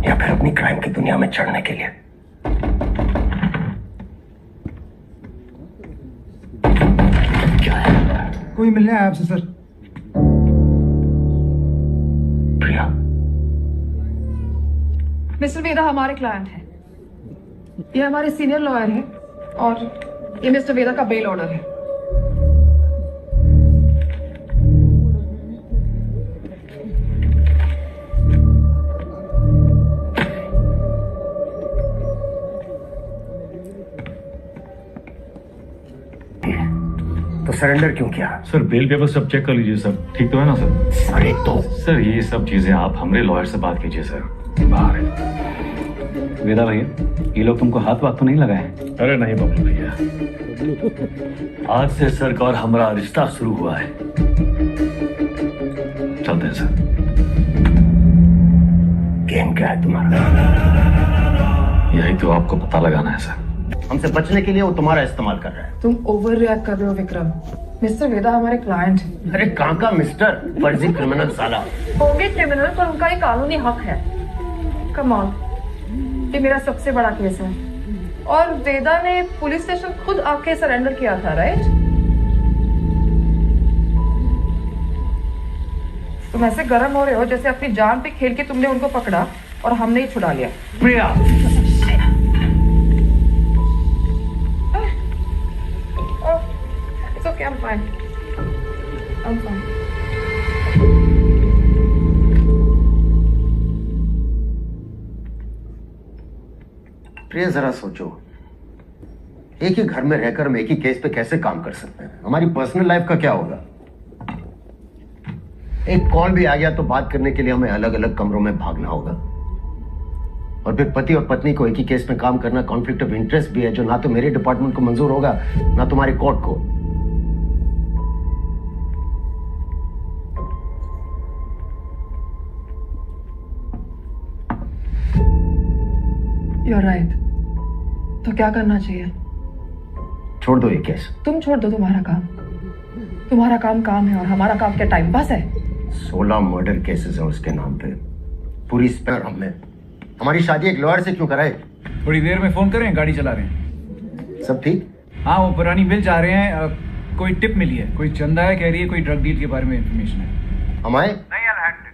या फिर अपनी क्राइम की दुनिया में चढ़ने के लिए? कोई मिलने आया आपसे सर। प्रिया। मिस्टर वेदा हमारे क्लाइंट हैं, ये हमारे सीनियर लॉयर हैं, और ये मिस्टर वेदा का बेल ऑर्डर है। तो सरेंडर क्यों किया? सर बेल पेपर सब चेक कर लीजिए सर, ठीक तो है ना सर? अरे तो सर ये सब चीजें आप हमारे लॉयर से बात कीजिए सर, बाहर है। वेदा भैया, ये लोग तुमको हाथ वाथ तो नहीं लगाए? अरे नहीं बबलू भैया, आज से सर का और हमारा रिश्ता शुरू हुआ है। चलते हैं सर। गेम क्या है तुम्हारा? यही तो आपको पता लगाना है सर। हमसे बचने के लिए वो तुम्हारा इस्तेमाल कर रहा है। तुम ओवर रिएक्ट कर रहे हो विक्रम। मिस्टर वेदा हमारे क्लाइंट हैं। अरे कहाँ का मिस्टर? फर्जी क्रिमिनल साला। होंगे क्रिमिनल पर उनका एक कानूनी हक है। कम ऑन, ये मेरा सबसे बड़ा केस है और वेदा ने पुलिस स्टेशन खुद आके सरेंडर किया था, राइट? तुम ऐसे गर्म हो रहे हो जैसे अपनी जान पे खेल के तुमने उनको पकड़ा और हमने ही छुड़ा लिया। प्रिया, It's okay, I'm fine. I'm fine. प्रिया जरा सोचो, एक ही घर में रहकर हम एक ही केस पे कैसे काम कर सकते हैं? हमारी पर्सनल लाइफ का क्या होगा? एक कॉल भी आ गया तो बात करने के लिए हमें अलग अलग कमरों में भागना होगा। और फिर पति और पत्नी को एक ही केस में काम करना कॉन्फ्लिक्ट ऑफ इंटरेस्ट भी है, जो ना तो मेरे डिपार्टमेंट को मंजूर होगा ना तुम्हारी कोर्ट को। You're right. तो क्या करना चाहिए? छोड़ दो ये केस। तुम छोड़ दो तुम्हारा काम। तुम्हारा काम काम है और हमारा काम क्या टाइम पास है? 16 मर्डर केसेस हैं उसके नाम पे। पूरी स्पेयर हमें। हमारी शादी एक लॉयर से क्यों कराए? थोड़ी देर में फोन करें, गाड़ी चला रहे हैं। सब ठीक? हाँ, वो पुरानी मिल जा रहे हैं। कोई टिप मिली है, कोई चंदा है, कह रही है कोई ड्रग डील के बारे में इंफॉर्मेशन है। हमारे नहीं, I'll handle it.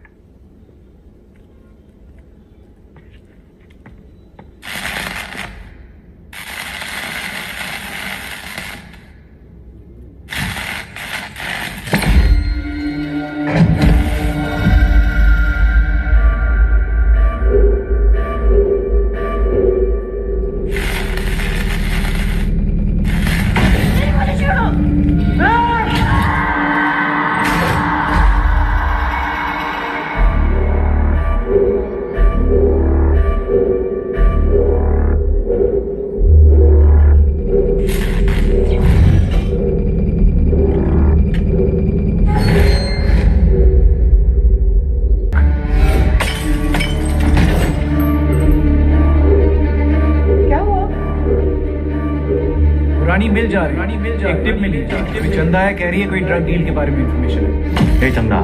एक टिप मिली, कोई चंदा है, कह रही है कोई ड्रग डील के बारे में इंफॉर्मेशन है। हे चंदा,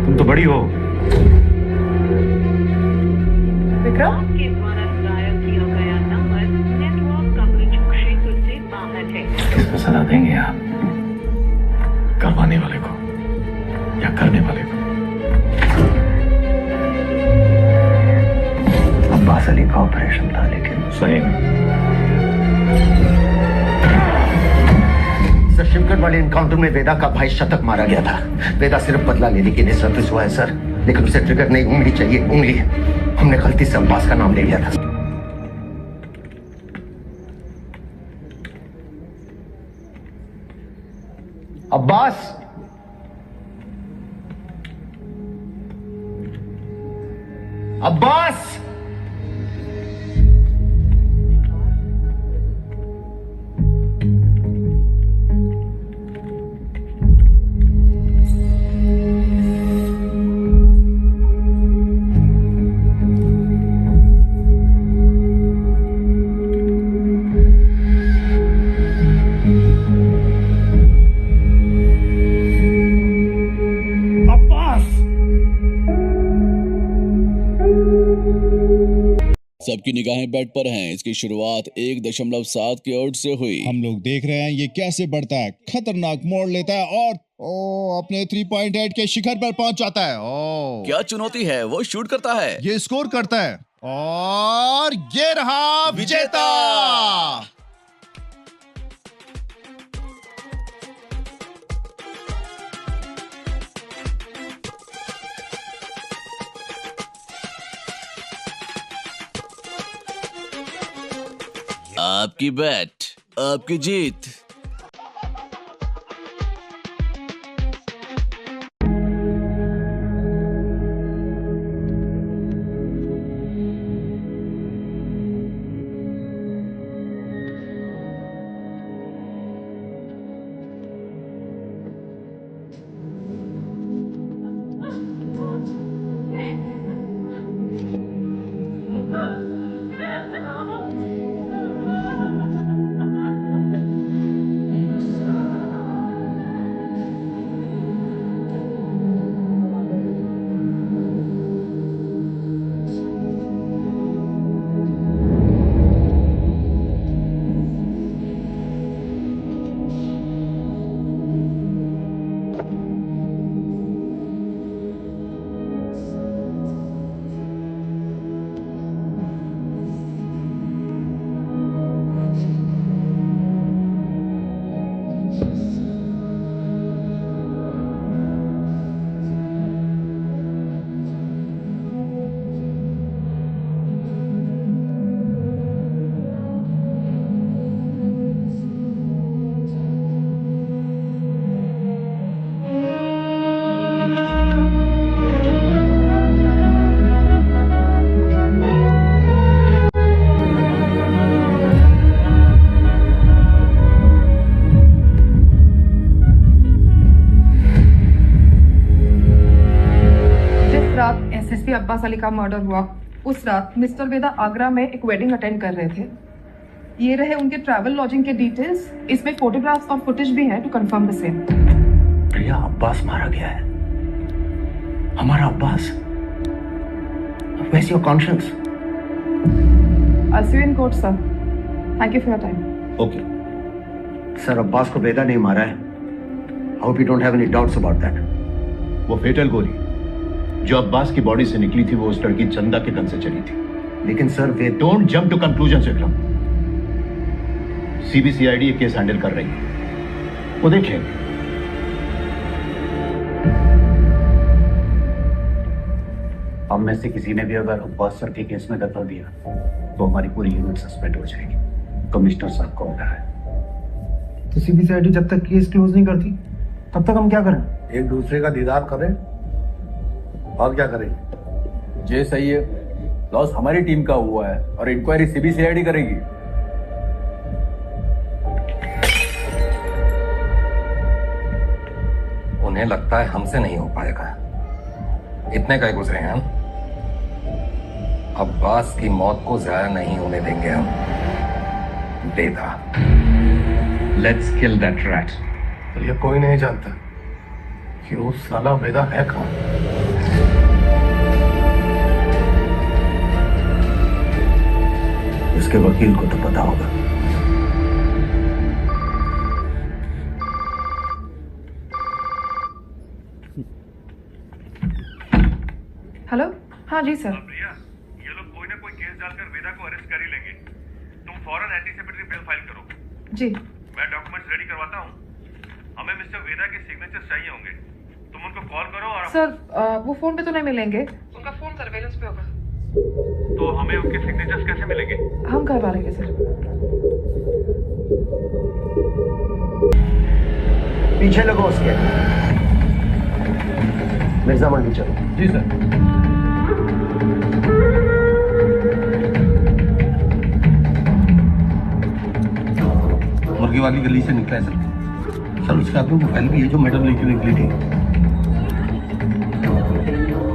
तुम तो बड़ी हो। विक्रम? किसको सजा देंगे आप? करवाने वाले को या करने वाले को? अब्बास अली का ऑपरेशन था, लेकिन सही में शिवगढ़ वाले इनकाउंटर में वेदा का भाई शतक मारा गया था। वेदा सिर्फ बदला लेने के लिए सर्विस हुआ है सर, लेकिन उसे ट्रिगर नहीं, उंगली चाहिए, उंगली। हमने गलती से अब्बास का नाम ले लिया था। अब्बास, अब्बास, सबकी निगाहें बेट पर हैं। इसकी शुरुआत 1.7 करोड़ से हुई। हम लोग देख रहे हैं ये कैसे बढ़ता है, खतरनाक मोड़ लेता है और अपने 3.8 के शिखर पर पहुंच जाता है। क्या चुनौती है, वो शूट करता है, ये स्कोर करता है और ये रहा विजेता। आपकी बैट, आपकी जीत। एसएसपी अब्बास अली का मर्डर हुआ उस रात मिस्टर वेदा आगरा में एक वेडिंग अटेंड कर रहे थे। ये रहे उनके ट्रैवल लॉजिंग के डिटेल्स। इसमें फोटोग्राफ्स और फुटेज भी है टू कंफर्म द सेम। प्रिया, अब्बास मारा गया है, हमारा Abbas. Where's your conscience? I'll see you in court, sir. Thank you for your time. Okay. Sir, Abbas को वेदा नहीं मारा है। Hope you don't have any doubts about that. वो फेटल गोली जो अब्बास की बॉडी से निकली थी वो उस लड़की चंदा के गन से चली थी। लेकिन sir, we don't jump to conclusion Vikram. CBCID ये केस हैंडल कर रही है, वो देखिए। हम में से किसी ने भी अगर अब्बास सर के केस में दखल दिया तो हमारी पूरी यूनिट सस्पेंड हो जाएगी। कमिश्नर साहब का ऑर्डर है। तो सीबीसीआईडी जब तक केस क्लोज नहीं करती तब तक हम क्या करें? एक दूसरे का दीदार करें और क्या करें। जे सही है, लॉस हमारी टीम का हुआ है और इंक्वायरी सीबीसीआईडी करेगी। उन्हें लगता है हमसे नहीं हो पाएगा। इतने का गुजरे हैं हम। अब्बास की मौत को जाया नहीं होने देंगे हम। वेदा, लेट्स किल दैट रैट। तो ये कोई नहीं जानता कि वो साला वेदा है कौन। इसके वकील को तो पता होगा। हेलो, हाँ जी सर। प्रिया, ये लोग कोई ना कोई केस डालकर वेदा को अरेस्ट कर ही लेंगे। तुम फौरन एंटीसिपेटरी बेल फाइल करो। जी। मैं डॉक्यूमेंट्स रेडी करवाता हूँ। हमें मिस्टर वेदा के सिग्नेचर्स चाहिए होंगे। तुम उनको कॉल करो और सर वो फोन पे तो नहीं मिलेंगे, उनका फोन सर्वेलेंस पे होगा। तो हमें उनके सिग्नेचर्स कैसे मिलेंगे? हम करवा लेंगे सर। पीछे लगो उसके। मिर्जा मंडी चलो। जी सर। मुर्गी वाली गली से निकला है सर। उसके हाथ में मोबाइल भी है जो मैडम लेके निकली थी।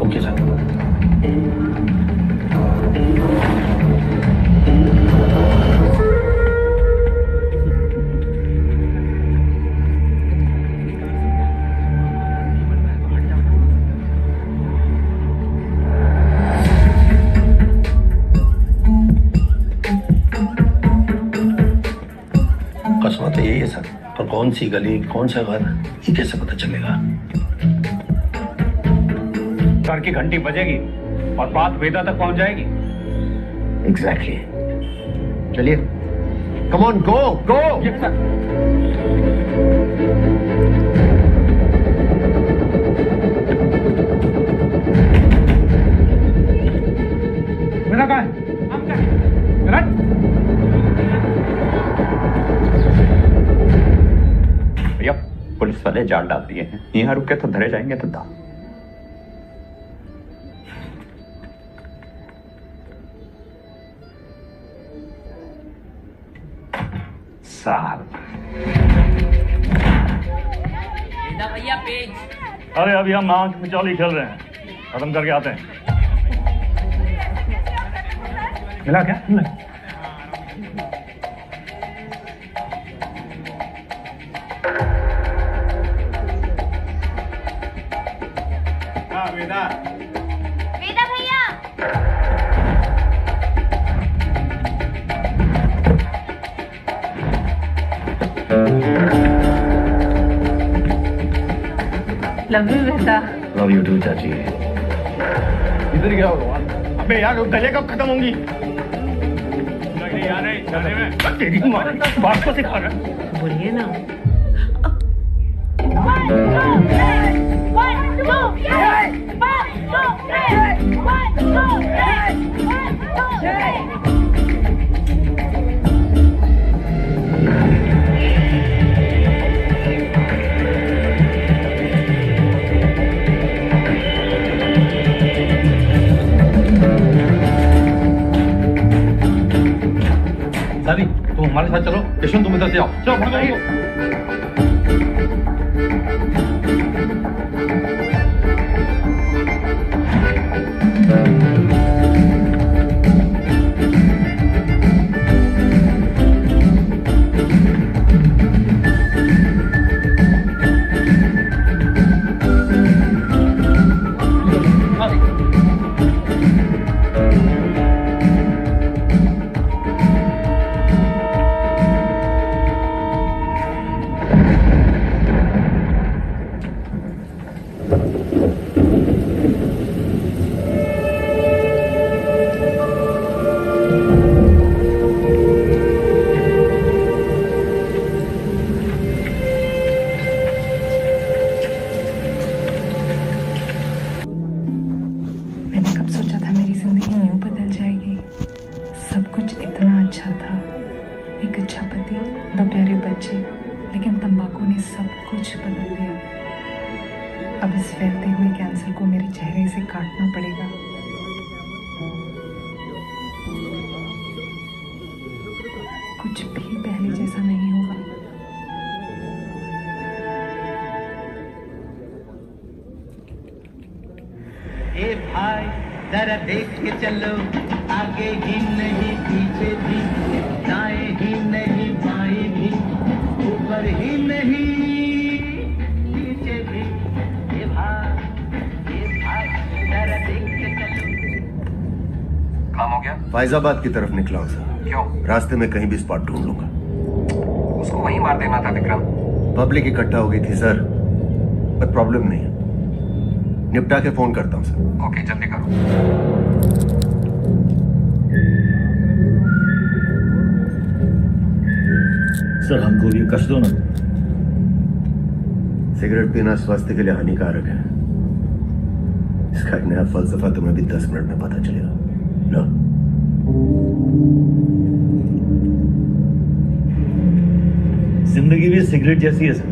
Okay sir. कसवा तो यही है सर, पर कौन सी गली कौन सा घर ये कैसे पता चलेगा? घर की घंटी बजेगी और बात वेदा तक पहुंच जाएगी। एग्जैक्टली। चलिए, कम ऑन, गो गो। मेरा कहाँ है? हम क्या है? भैया, पुलिस वाले जाल डाल दिए हैं। यहाँ रुके तो धरे जाएंगे तो दाम। भैया पेज। अरे अभी हम आंख मिचौली खेल रहे हैं, खत्म करके आते हैं। मिला क्या? हाँ वेदा। वेदा भैया। Love you Veda. Love you too चाची। इधर क्या हुआ? अबे यार गले कब खत्म होंगी? जाने में तेरी माँ बात को सिखा रहा। बोलिए ना। सादी, तुम हमारे साथ चलो। यशवंत, तुम इधर से आओ। चलो भागो। पहले इसे काटना पड़ेगा। कुछ भी पहले जैसा नहीं होगा। ए भाई जरा देख के चलो, आगे ही नहीं पीछे भी, दाएं ही नहीं बाएं भी, ऊपर ही नहीं नीचे भी। ए भाई जरा देख के चलो। काम हो गया? फैजाबाद की तरफ निकला हूं सर। क्यों? रास्ते में कहीं भी स्पॉट ढूंढ लूंगा। उसको वहीं मार देना था विक्रम। पब्लिक इकट्ठा हो गई थी सर, पर प्रॉब्लम नहीं है, निपटा के फोन करता हूं सर। ओके, जल्दी करो। सर हमको भी कश दो ना। सिगरेट पीना स्वास्थ्य के लिए हानिकारक है, इसका एक नया फलसफा तुम्हें भी 10 मिनट में पता चलेगा। लो। जिंदगी भी सिगरेट जैसी है सर,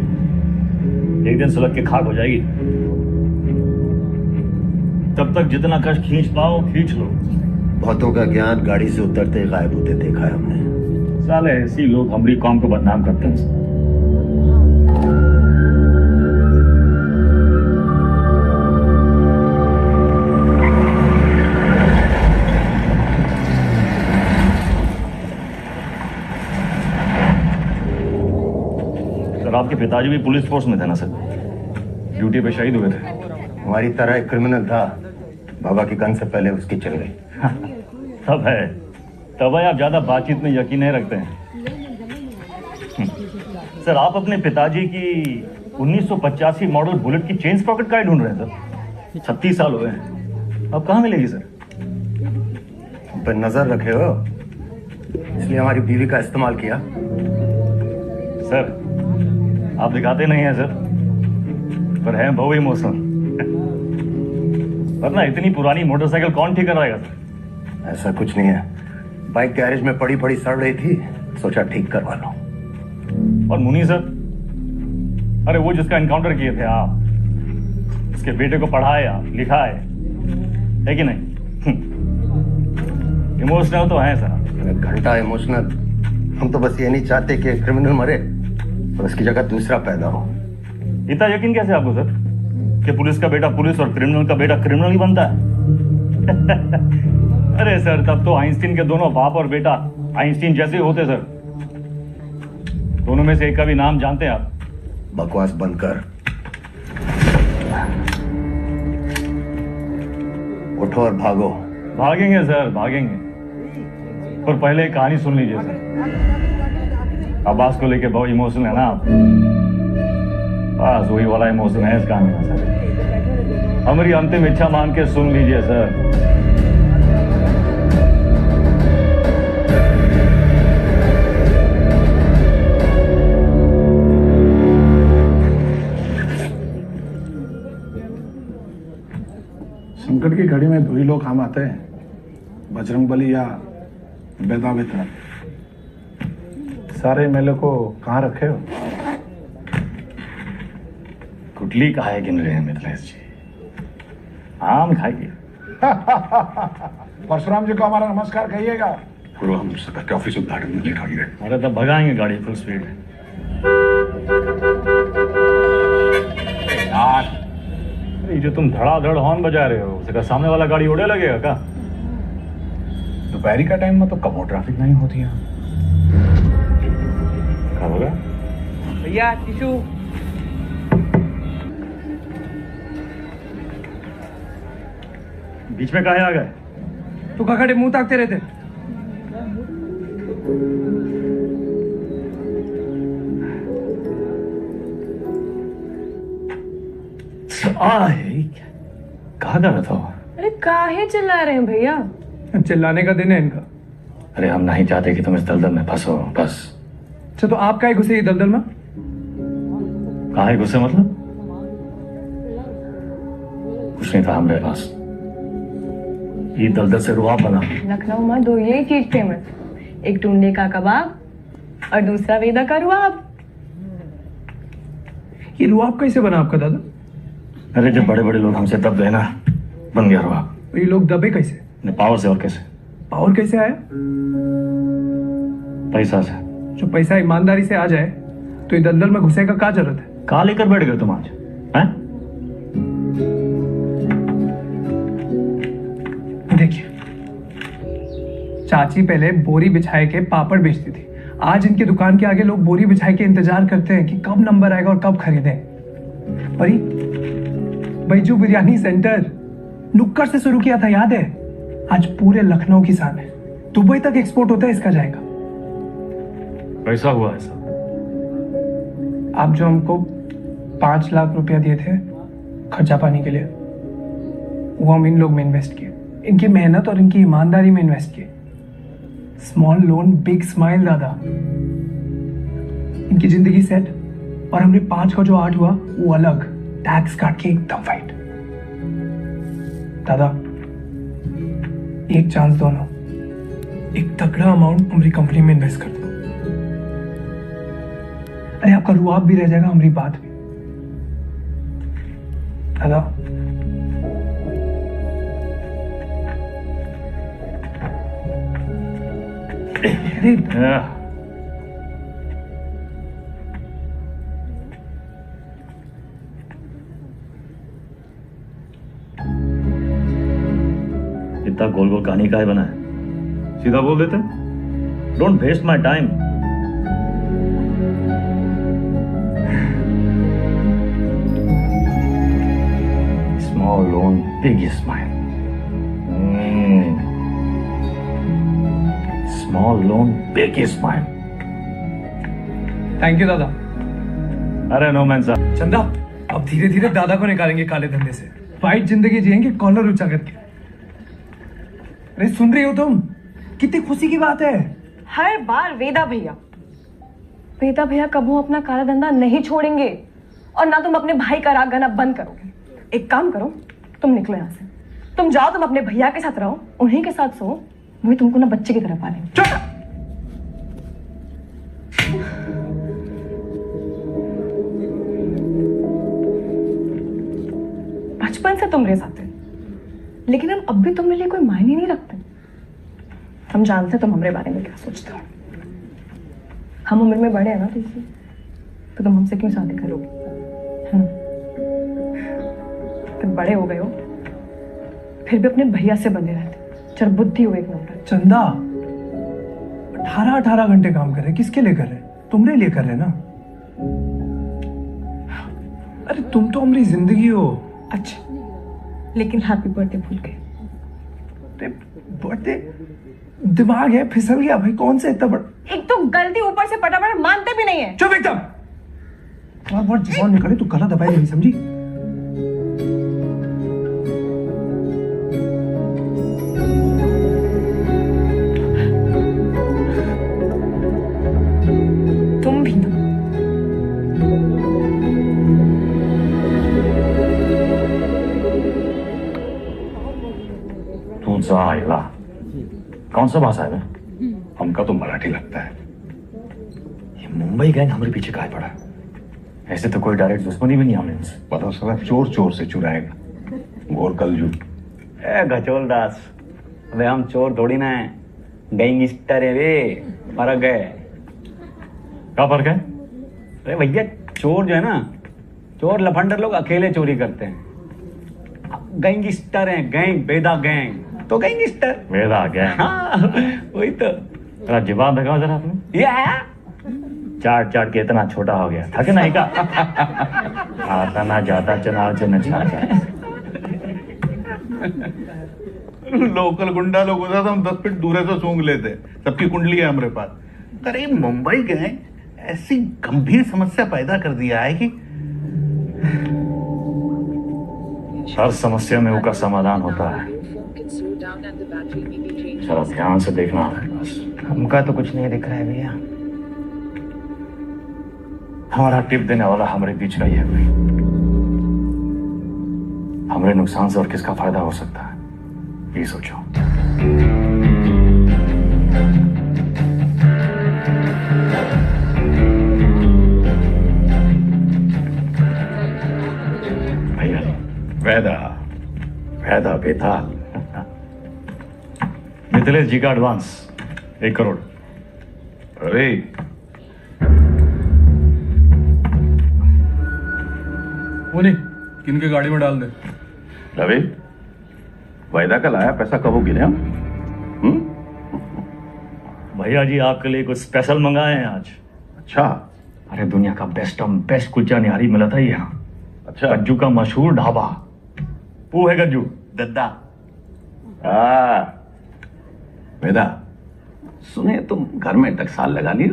एक दिन सुलग के खाक हो जाएगी। तब तक जितना कश खींच पाओ खींच लो। बहुतों का ज्ञान गाड़ी से उतरते गायब होते देखा है हमने। साले ऐसी लोग हमारी कौम को बदनाम करते हैं। सर आपके पिताजी भी पुलिस फोर्स में थे ना सर? ड्यूटी पे शहीद हुए थे। हमारी तरह एक क्रिमिनल था, बाबा की गन से पहले उसकी चल गई। तब है आप ज्यादा बातचीत में यकीन नहीं रखते हैं। सर आप अपने पिताजी की 1985 मॉडल बुलेट की चेन स्प्रॉकेट का ही ढूंढ रहे हैं सर। 36 साल हुए हैं, अब कहाँ मिलेगी सर? पर नजर रखे हो, इसलिए हमारी बीवी का इस्तेमाल किया। सर आप दिखाते नहीं हैं सर, पर हैं बहु इमोशनल। वरना इतनी पुरानी मोटरसाइकिल कौन ठीक कराएगा सर? ऐसा कुछ नहीं है, बाइक गैरेज में पड़ी पड़ी सड़ रही थी, सोचा ठीक करवा लो। और मुनी सर, अरे वो जिसका एनकाउंटर किए थे आप, उसके बेटे को पढ़ाया लिखाया है कि नहीं? इमोशनल तो है सर। घंटा इमोशनल, हम तो बस ये नहीं चाहते कि क्रिमिनल मरे और उसकी जगह दूसरा पैदा हो। इतना यकीन कैसे आपको सर कि पुलिस का बेटा पुलिस और क्रिमिनल का बेटा क्रिमिनल ही बनता है? अरे सर तब तो आइंस्टीन के दोनों बाप और बेटा आइंस्टीन जैसे होते सर। दोनों में से एक का भी नाम जानते हैं आप? बकवास बंद कर, उठो और भागो। भागेंगे सर भागेंगे, पर पहले एक कहानी सुन लीजिए सर। अब्बास को लेके बहुत इमोशनल है ना आप? बस वही वाला इमोशन है इस कहानी में सर। हमारी अंतिम इच्छा मान के सुन लीजिए सर। संकट की घड़ी में दो ही लोग काम आते हैं, बजरंगबली या बेदा बेता। सारे मेले को कहाँ रखे हो? कुटली कहा गिन रहे हैं मिथिलेश जी? आम खाइए। परशुराम जी को हमारा नमस्कार कहिएगा। पूर्व हम सदर के ऑफिस उद्घाटन में लेट आ गए। अरे तब भगाएंगे गाड़ी फुल स्पीड। यार ये जो तुम धड़ाधड़ हॉर्न बजा रहे हो, उसका सामने वाला गाड़ी उड़े लगेगा क्या? दोपहरी का टाइम में तो कम ट्रैफिक नहीं होती है। क्या होगा भैया? टिशू। बीच में काहे आ गए? तू का खड़े मुंह ताकते रहते? कहा कर रहा था? अरे काहे चिल्ला रहे हैं भैया? चिल्लाने का दिन है इनका। अरे हम नहीं चाहते कि तुम इस दलदल में फंसो बस। अच्छा तो आप काहे घुसे ये दलदल में? काहे घुसे मतलब? कुछ नहीं था हमारे पास, ये दलदल से रुआब बना। लखनऊ में दो यही चीज फेमस, एक टुंडे का कबाब और दूसरा वेदा का रुआब। ये रुआब कैसे बना आपका दादा? अरे जब बड़े बड़े लोग हमसे दब गए ना, बन गया रुआ। ये लोग दबे कैसे? पावर से। और कैसे? पावर कैसे आया? पैसा से। जो पैसा ईमानदारी से आ जाए तो इधर अंदर में घुसे का क्या जरूरत है? कहाँ लेकर बैठ गए तुम आज? हैं? देखिए, चाची पहले बोरी बिछाए के पापड़ बेचती थी। आज इनकी दुकान के आगे लोग बोरी बिछाए के इंतजार करते हैं कि कब नंबर आएगा और कब खरीदें। परी, बैजू बिरयानी सेंटर नुक्कड़ से शुरू किया था, याद है? आज पूरे लखनऊ की शान है। दुबई तक एक्सपोर्ट होता है इसका जाएगा। कैसा हुआ है सब? आप जो हमको 5 लाख रुपया दिए थे खर्चा पानी के लिए, वो हम इन लोग में इन्वेस्ट किए। इनकी मेहनत और इनकी ईमानदारी में इन्वेस्ट किए। स्मॉल लोन बिग स्माइल दादा। इनकी जिंदगी सेट और हमने 5 का जो 8 हुआ वो अलग, टैक्स काट के एकदम फाइट। दादा एक चांस दो ना, एक तगड़ा अमाउंट हमारी कंपनी में इन्वेस्ट कर दो। अरे आपका रुआब भी रह जाएगा, हमारी बात भी। दादा इतना गोल गोल कहानी का है बना है? सीधा बोल देते। Don't waste my time. Small loan big smile. Small loan big smile. Thank you दादा। अरे नो मैन साहब। चंदा, अब धीरे धीरे दादा को निकालेंगे काले धंधे से। फाइट जिंदगी जिएंगे कॉलर ऊंचा करके। अरे सुन रही हो तुम? कितनी खुशी की बात है। हर बार वेदा भैया कबू अपना काला धंधा नहीं छोड़ेंगे और ना तुम अपने भाई का राग गाना बंद करोगे। एक काम करो, तुम निकलो यहाँ से। तुम जाओ, तुम अपने भैया के साथ रहो, उन्हीं के साथ सो। वही तुमको ना बच्चे की तरह पालेंगे। बचपन से तुम मेरे साथ थे, लेकिन हम अब भी तुम्हारे लिए कोई मायने नहीं रखते। हम जानते तुम हमारे बारे में क्या सोचते हो। हम उम्र में बड़े हैं ना तुमसे, तो तुम हमसे क्यों शादी करोगे? तुम बड़े हो गए हो, फिर भी अपने भैया से बंधे रहते। चल बुद्धि हो एक नंबर। चंदा 18 घंटे काम कर रहे, किसके लिए कर रहे? तुम्हारे लिए कर रहे ना। अरे तुम तो हमारी जिंदगी हो। अच्छा, लेकिन हैप्पी बर्थडे भूल गए। बर्थडे दिमाग है फिसल गया भाई। कौन से इतना बड़ा? एक तो गलती ऊपर से पटापट मानते भी नहीं है। चुप एकदम। बार जबान निकाले तो गला दबाई नहीं, समझी? तुम भी आएगा। कौन सा भाषा है? हमका तो मराठी लगता है। ये मुंबई गैंग हमारे पीछे काहे पड़ा? ऐसे तो कोई डायरेक्ट दुश्मनी भी नहीं हमने इनसे। पता साला चोर चोर से चुराएगा। और कलजू गचोल दास, अबे हम चोर थोड़ी ना है, गैंगस्टर है वे। फर्क है। क्या फर्क है? अरे भैया, चोर जो है ना, चोर लफंडर लोग अकेले चोरी करते हैं। गैंगस्टर हैं, गैंग, बेदा गैंग तो गैंगस्टर। वेदा गैंग। हाँ, वही तो। तेरा जुबान दिखाओ जरा आपने। चाट चाट के इतना छोटा हो गया, थके नहीं का? आता ना जाता चुनाव से नचाता। लोकल गुंडा लोग होता तो हम 10 फीट दूर से सूंघ लेते। सबकी कुंडली है हमारे पास। अरे मुंबई गैंग ऐसी गंभीर समस्या पैदा कर दिया है कि हर समस्या में उसका समाधान होता है। जरा ध्यान से देखना है बस। हमका तो कुछ नहीं दिख रहा है भैया। हमारा टिप देने वाला हमारे बीच का ही है कोई। हमारे नुकसान से और किसका फायदा हो सकता है, ये सोचो। भैया, वेदा वैदा बेताल। मिथिलेश जी का एडवांस 1 करोड़। अरे वो नहीं, किनके गाड़ी में डाल दे। रवि, वायदा का लाया पैसा कब गिने हम? भैया जी आपके लिए कुछ स्पेशल मंगाए हैं आज। अच्छा। अरे दुनिया का बेस्ट कुलचा निहारी मिला था यहाँ। अच्छा। गज्जू का मशहूर ढाबा। वो है गज्जू दद्दा। वेदा, सुने तुम घर में टकसाल लगा लिए,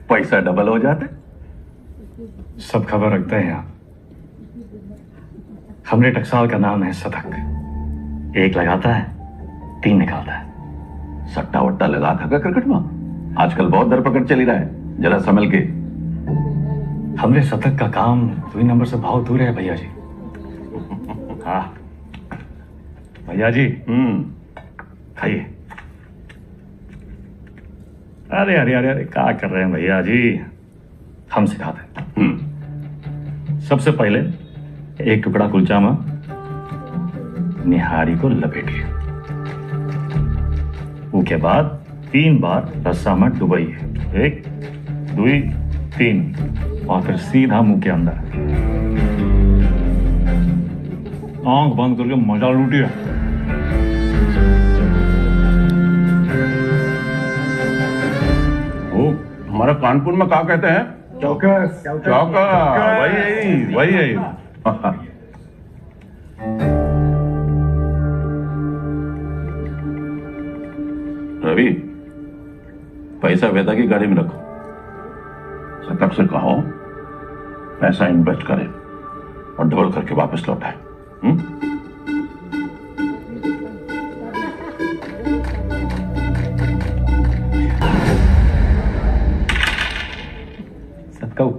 पैसा डबल हो जाता है। सब खबर रखते हैं आप। हमरे टकसाल का नाम है सतक। 1 लगाता है 3 निकालता है। सट्टा वट्टा लगा था क्या क्रिकेट में? आजकल बहुत दरपकड़ चली रहा है, जरा संभल के। हमरे शतक का काम 2 नंबर से बहुत दूर है भैया जी। हाँ भैया जी। खाइए। अरे अरे अरे अरे क्या कर रहे हैं भैया जी, हम सिखाते हैं। सबसे पहले 1 टुकड़ा कुलचा में निहारी को लपेटिए। उसके बाद 3 बार रस्सा में डुबाइए। 1 2 3 और फिर सीधा मुंह के अंदर। आंख बंद करके मजा लूटिए। वो हमारा कानपुर में क्या कहते हैं? चौकस। चौकस, वही है। रवि, पैसा वेदा की गाड़ी में रखो। सतक से कहो पैसा इन्वेस्ट करे और डबल करके वापस लौटाए। सतकऊ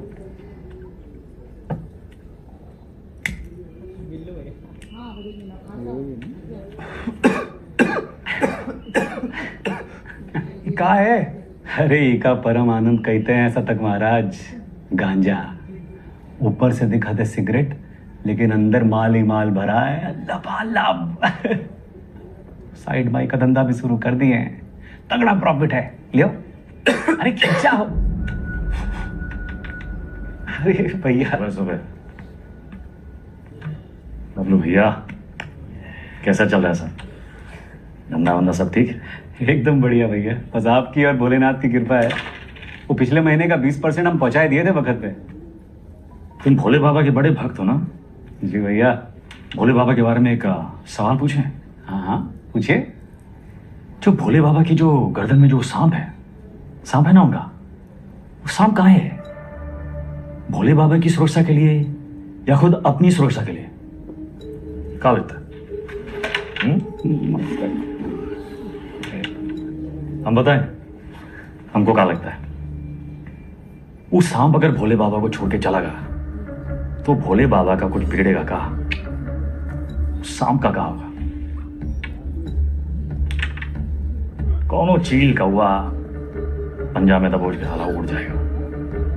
का है? अरे इका परम आनंद कहते हैं सतक महाराज। गांजा ऊपर से दिखाते सिगरेट, लेकिन अंदर माल ही माल भरा है लबालब। साइड बाई का धंधा भी शुरू कर दिए हैं, तगड़ा प्रॉफिट है। लियो। अरे खींचा हो। अरे भैया बबलू भैया कैसा चल रहा है सर? धंधा वंदा सब ठीक? एकदम बढ़िया भैया, बस आपकी और भोलेनाथ की कृपा है। वो पिछले महीने का 20% हम पहुंचाए दिए थे वक्त पे। तुम भोले बाबा के बड़े भक्त हो ना? जी भैया। भोले बाबा के बारे में एक सवाल पूछें? हाँ हाँ पूछिए। जो भोले बाबा की जो गर्दन में जो सांप है ना उनका, वो सांप कहाँ है? भोले बाबा की सुरक्षा के लिए या खुद अपनी सुरक्षा के लिए? क्या लगता है? हम बताएं हमको क्या लगता है? वो सांप अगर भोले बाबा को छोड़ के चला गया तो भोले बाबा का कुछ बिगड़ेगा का? सांप का होगा? कौनो चील का हुआ पंजा में दबोच के साला उड़ जाएगा।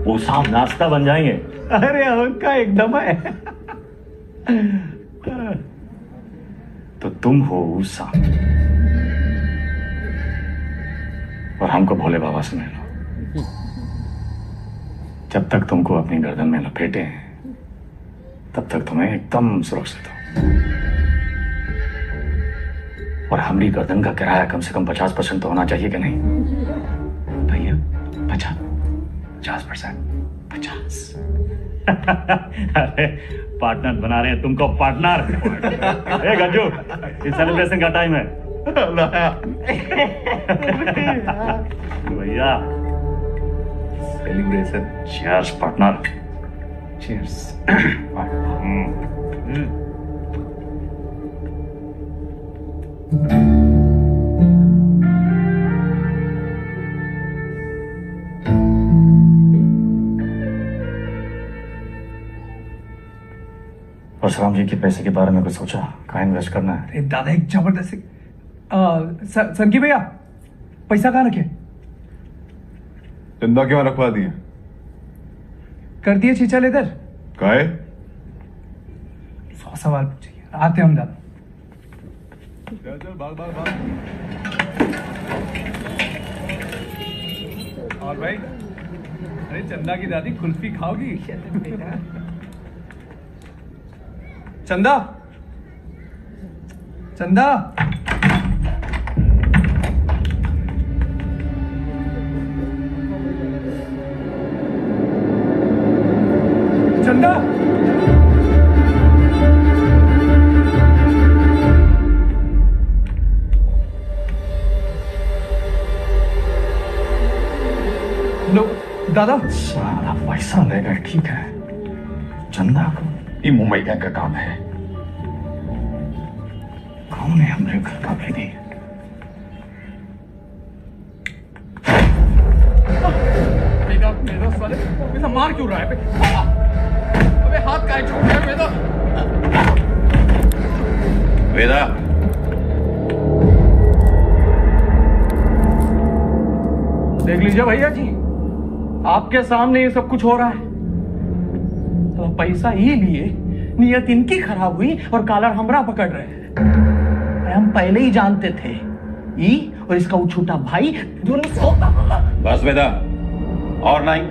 वो सांप नाश्ता बन जाएंगे। अरे उनका एकदम है। तो तुम हो वो सांप और हमको भोले बाबा से मिलो। जब तक तुमको अपनी गर्दन में लपेटे हैं तब तक तुम्हें एकदम सुरक्षित हो। और हमारी गर्दन का किराया कम से कम 50% तो होना चाहिए कि नहीं भैया? 50%। अरे पार्टनर बना रहे हैं तुमको, पार्टनर। ए गज्जू, इस सेलिब्रेशन का टाइम है भैया। Celebration. Cheers partner. Cheers. Parshuram ji के पैसे के बारे में कुछ सोचा? कहाँ इन्वेस्ट करना है? दादा एक जबरदस्त संकी भैया पैसा कहाँ रखे? चंदा क्यों रखवा दिए? कर दिए चीचा लेदर। काहे? 100 सवाल पूछिए, आते हम दादा। चल भाग भाग भाग। और भाई, अरे चंदा की दादी कुल्फी खाओगी? चंदा, चंदा, चंदा, लो दादा, सारा पैसा ले गए, ठीक है। चंदा को ये मुंबई गैंग का काम है। कौन है हमरे घर का भेदी? मेरा साले मेरा मार क्यों रहा है? अबे हाथ काहे छूट गया मेरा? वेदा, देख लीजिए भैया जी, आपके सामने ये सब कुछ हो रहा है। तो पैसा ये लिए, नियत इनकी खराब हुई और कालर हमरा पकड़ रहे हैं। हम पहले ही जानते थे, ई और इसका वो छोटा भाई दोनों। बस वेदा, और नहीं,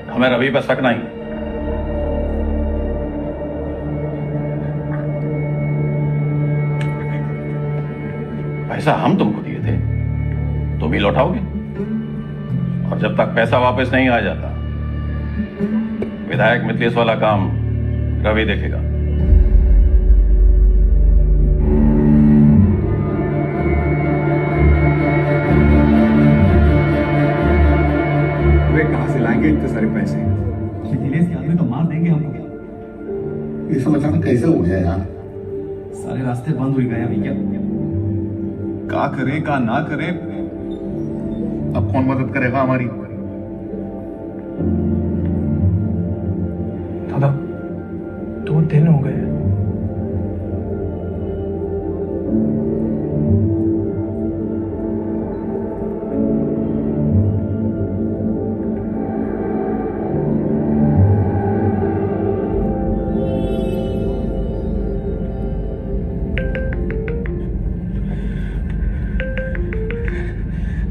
हमें रवि पर शक नहीं। पैसा हम तुमको दिए थे, तुम ही लौटाओगे। और जब तक पैसा वापस नहीं आ जाता, विधायक मिथिलेश वाला काम रवि देखेगा। वे कहां से लाएंगे इतने सारे पैसे? मिथिलेश के आदमी तो मार देंगे हमको। ये सब अचानक कैसे हो गया यार? सारे रास्ते बंद हो गए अभी। क्या करें क्या ना करें? अब कौन मदद करेगा हमारी? दादा, 2 दिन हो गए।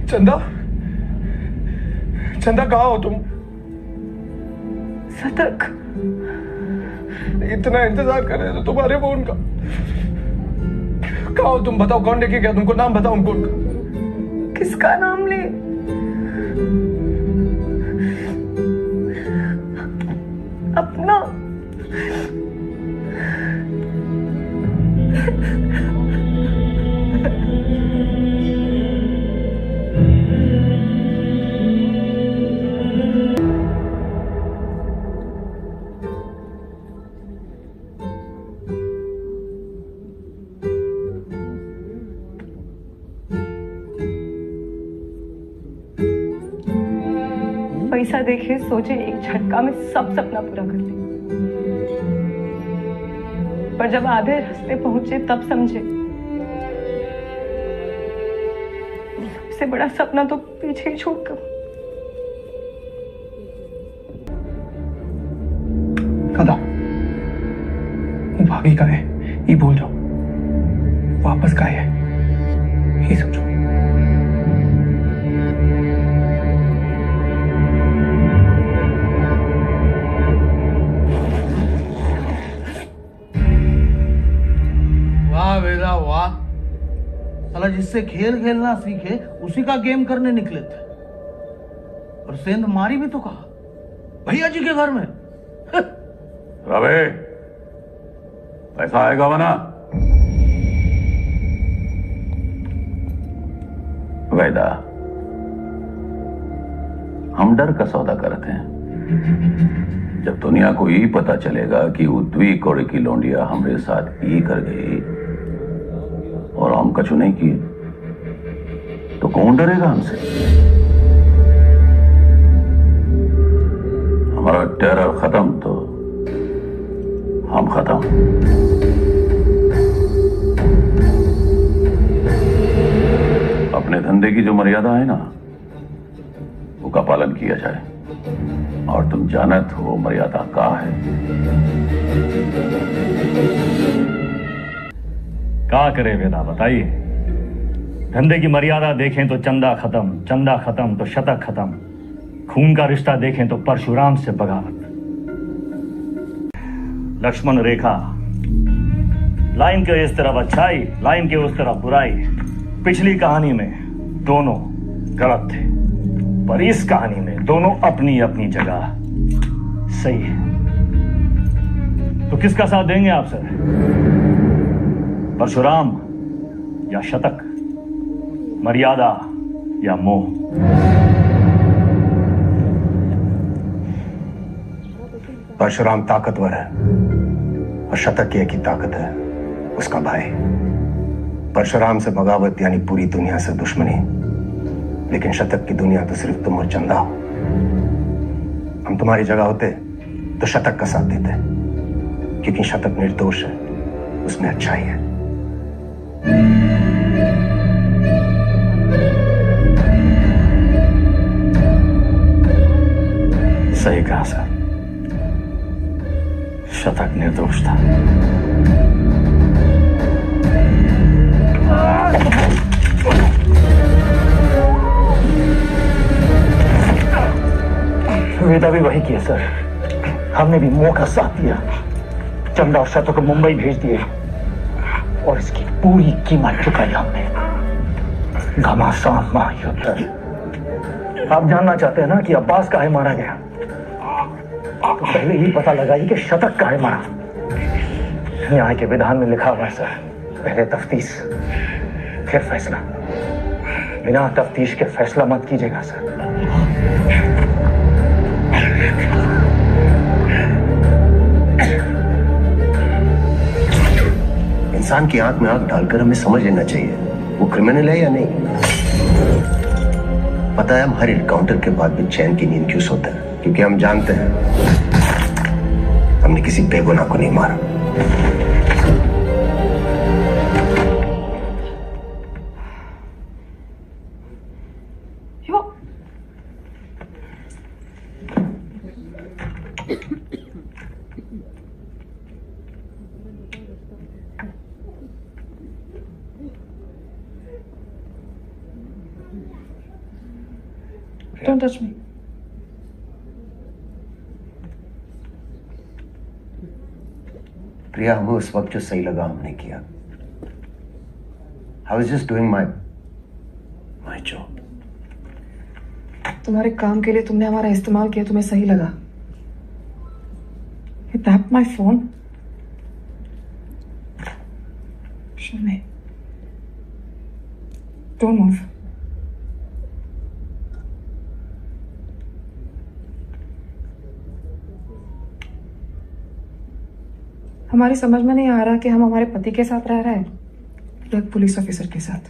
चंदा, चंदा कहाँ हो तुम? सतर्क। इतना इंतजार कर रहे थे तुम्हारे फोन का। कहाँ हो तुम? बताओ कौन लेके गया तुमको? नाम बताओ उनको। किसका नाम ले? अपना। पैसा देखे सोचे एक झटका में सब सपना पूरा कर ले, पर जब आधे रास्ते पहुंचे तब समझे सबसे बड़ा सपना तो पीछे ही छूट गया। दादा, वो भागी का है ये भूल जाओ, वापस का है ये समझो। वाह वेदा वाह, साला जिससे खेल खेलना सीखे उसी का गेम करने निकले थे। और सेंध मारी भी तो कहा भैया जी के घर में। रवे, पैसा आएगा वना? वेदा, हम डर का सौदा करते हैं। जब दुनिया को ये पता चलेगा कि वो द्वी कोड़े की लौंडिया हमारे साथ ये कर गई और हम कछु नहीं किए, तो कौन डरेगा हमसे? हमारा टेरर खत्म तो हम खत्म। अपने धंधे की जो मर्यादा है ना, वो का पालन किया जाए। और तुम जानत हो मर्यादा का है। क्या करे वेदा बताइए। धंधे की मर्यादा देखें तो चंदा खत्म तो शतक खत्म, खून का रिश्ता देखें तो परशुराम से बगावत। लक्ष्मण रेखा, लाइन के इस तरफ अच्छाई, लाइन के उस तरफ बुराई। पिछली कहानी में दोनों गलत थे, पर इस कहानी में दोनों अपनी अपनी जगह सही है। तो किसका साथ देंगे आप सर? परशुराम या शतक, मर्यादा या मोह? परशुराम ताकतवर है और शतक की एक ही ताकत है, उसका भाई। परशुराम से बगावत यानी पूरी दुनिया से दुश्मनी, लेकिन शतक की दुनिया तो सिर्फ तुम और चंदा हो। हम तुम्हारी जगह होते तो शतक का साथ देते, क्योंकि शतक निर्दोष है, उसमें अच्छाई है। सही कहा सर, शतक निर्दोष था। वेदा भी वही किया सर, हमने भी मोह का साथ दिया। चंदा और शतक को मुंबई भेज दिए और इसकी पूरी कीमत चुकाई हमने। घमासान महायुद्ध। आप जानना चाहते हैं ना कि अब्बास काहे मारा गया? तो पहले ही पता लगाइए कि शतक काहे मारा। न्याय के विधान में लिखा हुआ है सर, पहले तफ्तीश फिर फैसला। बिना तफ्तीश के फैसला मत कीजिएगा सर। इंसान की आंख में आंख डालकर हमें समझ लेना चाहिए वो क्रिमिनल है या नहीं। पता है हम हर एनकाउंटर के बाद भी चैन की नींद क्यों सोते हैं? क्योंकि हम जानते हैं हमने किसी बेगुनाह को नहीं मारा। Don't touch me. प्रिया, हमें उस वक्त जो सही लगा हमने किया। I was just doing my job. तुम्हारे काम के लिए तुमने हमारा इस्तेमाल किया, तुम्हें सही लगा। You tapped my phone. Show me. Don't move. हमारी समझ में नहीं आ रहा कि हम हमारे पति के साथ रह रहे हैं या एक पुलिस ऑफिसर के साथ।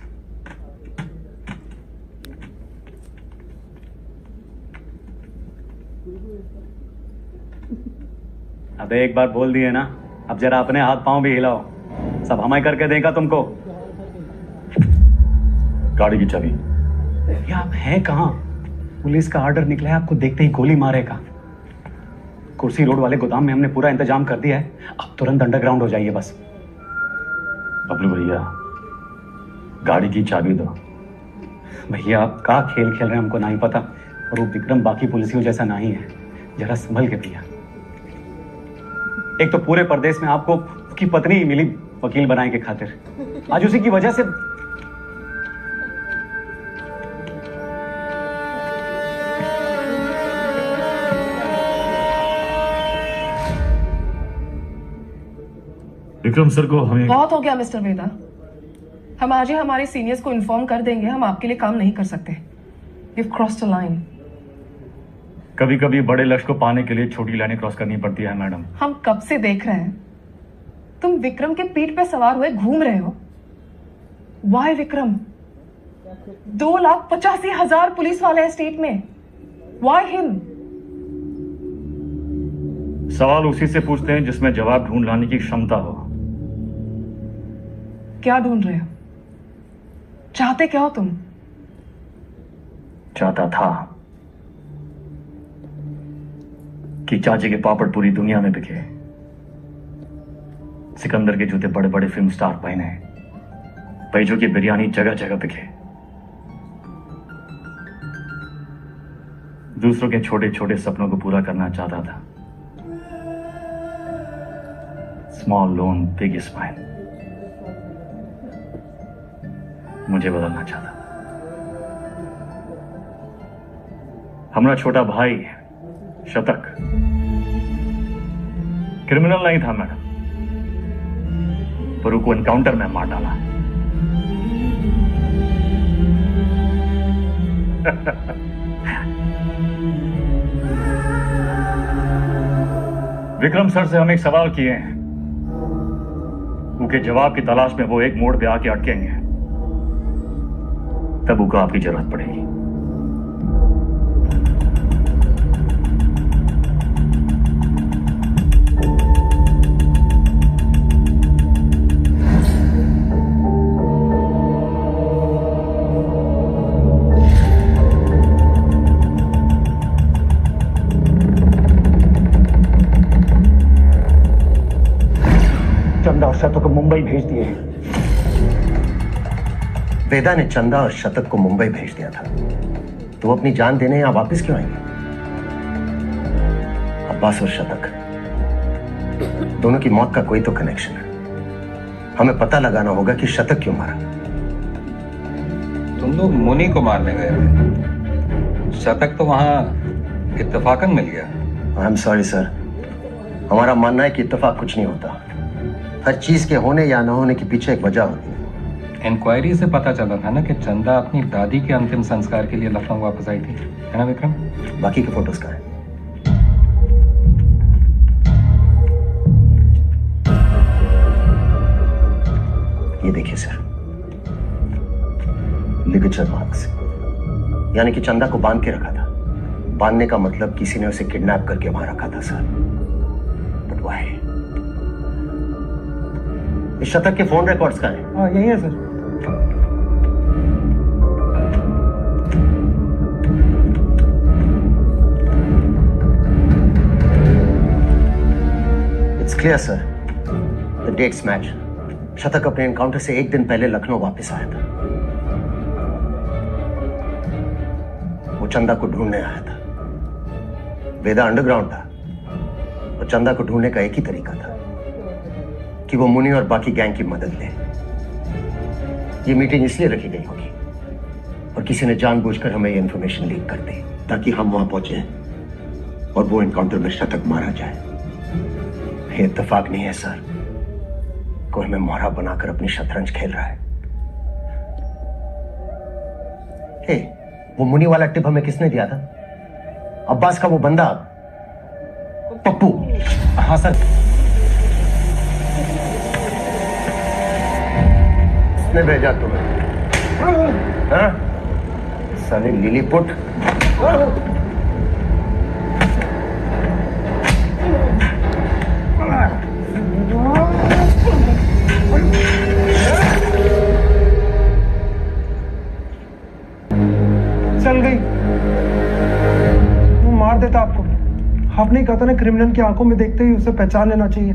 अबे एक बार बोल दिए ना, अब जरा अपने हाथ पांव भी हिलाओ। सब हमें करके देगा तुमको। गाड़ी की चाबी। ये आप हैं कहाँ? पुलिस का ऑर्डर निकला है, आपको देखते ही गोली मारेगा। कुर्सी रोड वाले गोदाम में हमने पूरा इंतजाम कर दिया है, अब तुरंत अंडरग्राउंड हो जाइए बस। बबलू भैया, गाड़ी की चाबी दो। भैया आप का खेल खेल रहे हैं हमको नहीं पता, और वो विक्रम बाकी पुलिसियों जैसा नहीं है, जरा संभल के भैया। एक तो पूरे प्रदेश में आपको उसकी पत्नी ही मिली वकील बनाने के खातिर, आज उसी की वजह से। विक्रम सर को हमें बहुत हो गया मिस्टर वेदा, हम आज ही हमारे सीनियर्स को इन्फॉर्म कर देंगे, हम आपके लिए काम नहीं कर सकते। You've crossed a line. कभी कभी बड़े लक्ष्य को पाने के लिए छोटी लाइनें क्रॉस करनी पड़ती है मैडम। हम कब से देख रहे हैं, तुम विक्रम के पीठ पे सवार हुए घूम रहे हो। Why विक्रम? 2,85,000 पुलिस वाले हैं स्टेट में। Why him? सवाल उसी से पूछते हैं जिसमें जवाब ढूंढ लाने की क्षमता हो। क्या ढूंढ रहे हो? चाहते क्या हो तुम? चाहता था कि चाचे के पापड़ पूरी दुनिया में बिके, सिकंदर के जूते बड़े बड़े फिल्म स्टार पहने बैजू की बिरयानी जगह जगह बिके। दूसरों के छोटे छोटे सपनों को पूरा करना चाहता था। Small loan big smile. मुझे बदलना चाहता। हमारा छोटा भाई शतक क्रिमिनल नहीं था मैडम, पर उसको एनकाउंटर में मार डाला। विक्रम सर से हम एक सवाल किए हैं, उनके जवाब की तलाश में वो एक मोड़ पे आके अटकेंगे, तब उनको आपकी जरूरत पड़ेगी। चंदा और शतक को मुंबई भेज दिए। वेदा ने चंदा और शतक को मुंबई भेज दिया था, तो वो अपनी जान देने यहां वापस क्यों आएंगे? अब्बास और शतक दोनों की मौत का कोई तो कनेक्शन है। हमें पता लगाना होगा कि शतक क्यों मारा। तुम लोग मुनि को मारने गए थे, शतक तो वहां इत्तेफाकन मिल गया। आई एम सॉरी सर, हमारा मानना है कि इत्तेफाक कुछ नहीं होता। हर चीज के होने या न होने के पीछे एक वजह होती है। इंक्वायरी से पता चला था ना कि चंदा अपनी दादी के अंतिम संस्कार के लिए लखनऊ वापस आई थी, है ना विक्रम? बाकी के फोटोज का है। ये देखिए सर, लिगेचर मार्क्स, यानी कि चंदा को बांध के रखा था। बांधने का मतलब किसी ने उसे किडनैप करके वहां रखा था सर। But why? इस शतक के फोन रिकॉर्ड्स का है। हाँ यही है sir. It's clear sir, the dates match. शतक अपने एनकाउंटर से एक दिन पहले लखनऊ वापस आया था। वो चंदा को ढूंढने आया था। वेदा अंडरग्राउंड था और चंदा को ढूंढने का एक ही तरीका था कि वो मुनि और बाकी गैंग की मदद ले। ये मीटिंग इसलिए रखी गई होगी और किसी ने जानबूझकर हमें ये इंफॉर्मेशन लीक कर दी ताकि हम वहां पहुंचे और वो एनकाउंटर में शतक मारा जाए। ये इत्तेफाक नहीं है सर, कोई हमें मोहरा बनाकर अपनी शतरंज खेल रहा है। हे, वो मुनि वाला टिप हमें किसने दिया था? अब्बास का वो बंदा पप्पू। हाँ सर, किसने भेजा तुम्हें? हाँ? साले लिलीपुट। चल गई। वो मार देता आपको। आपने कहा था ना, क्रिमिनल की आंखों में देखते ही उसे पहचान लेना चाहिए।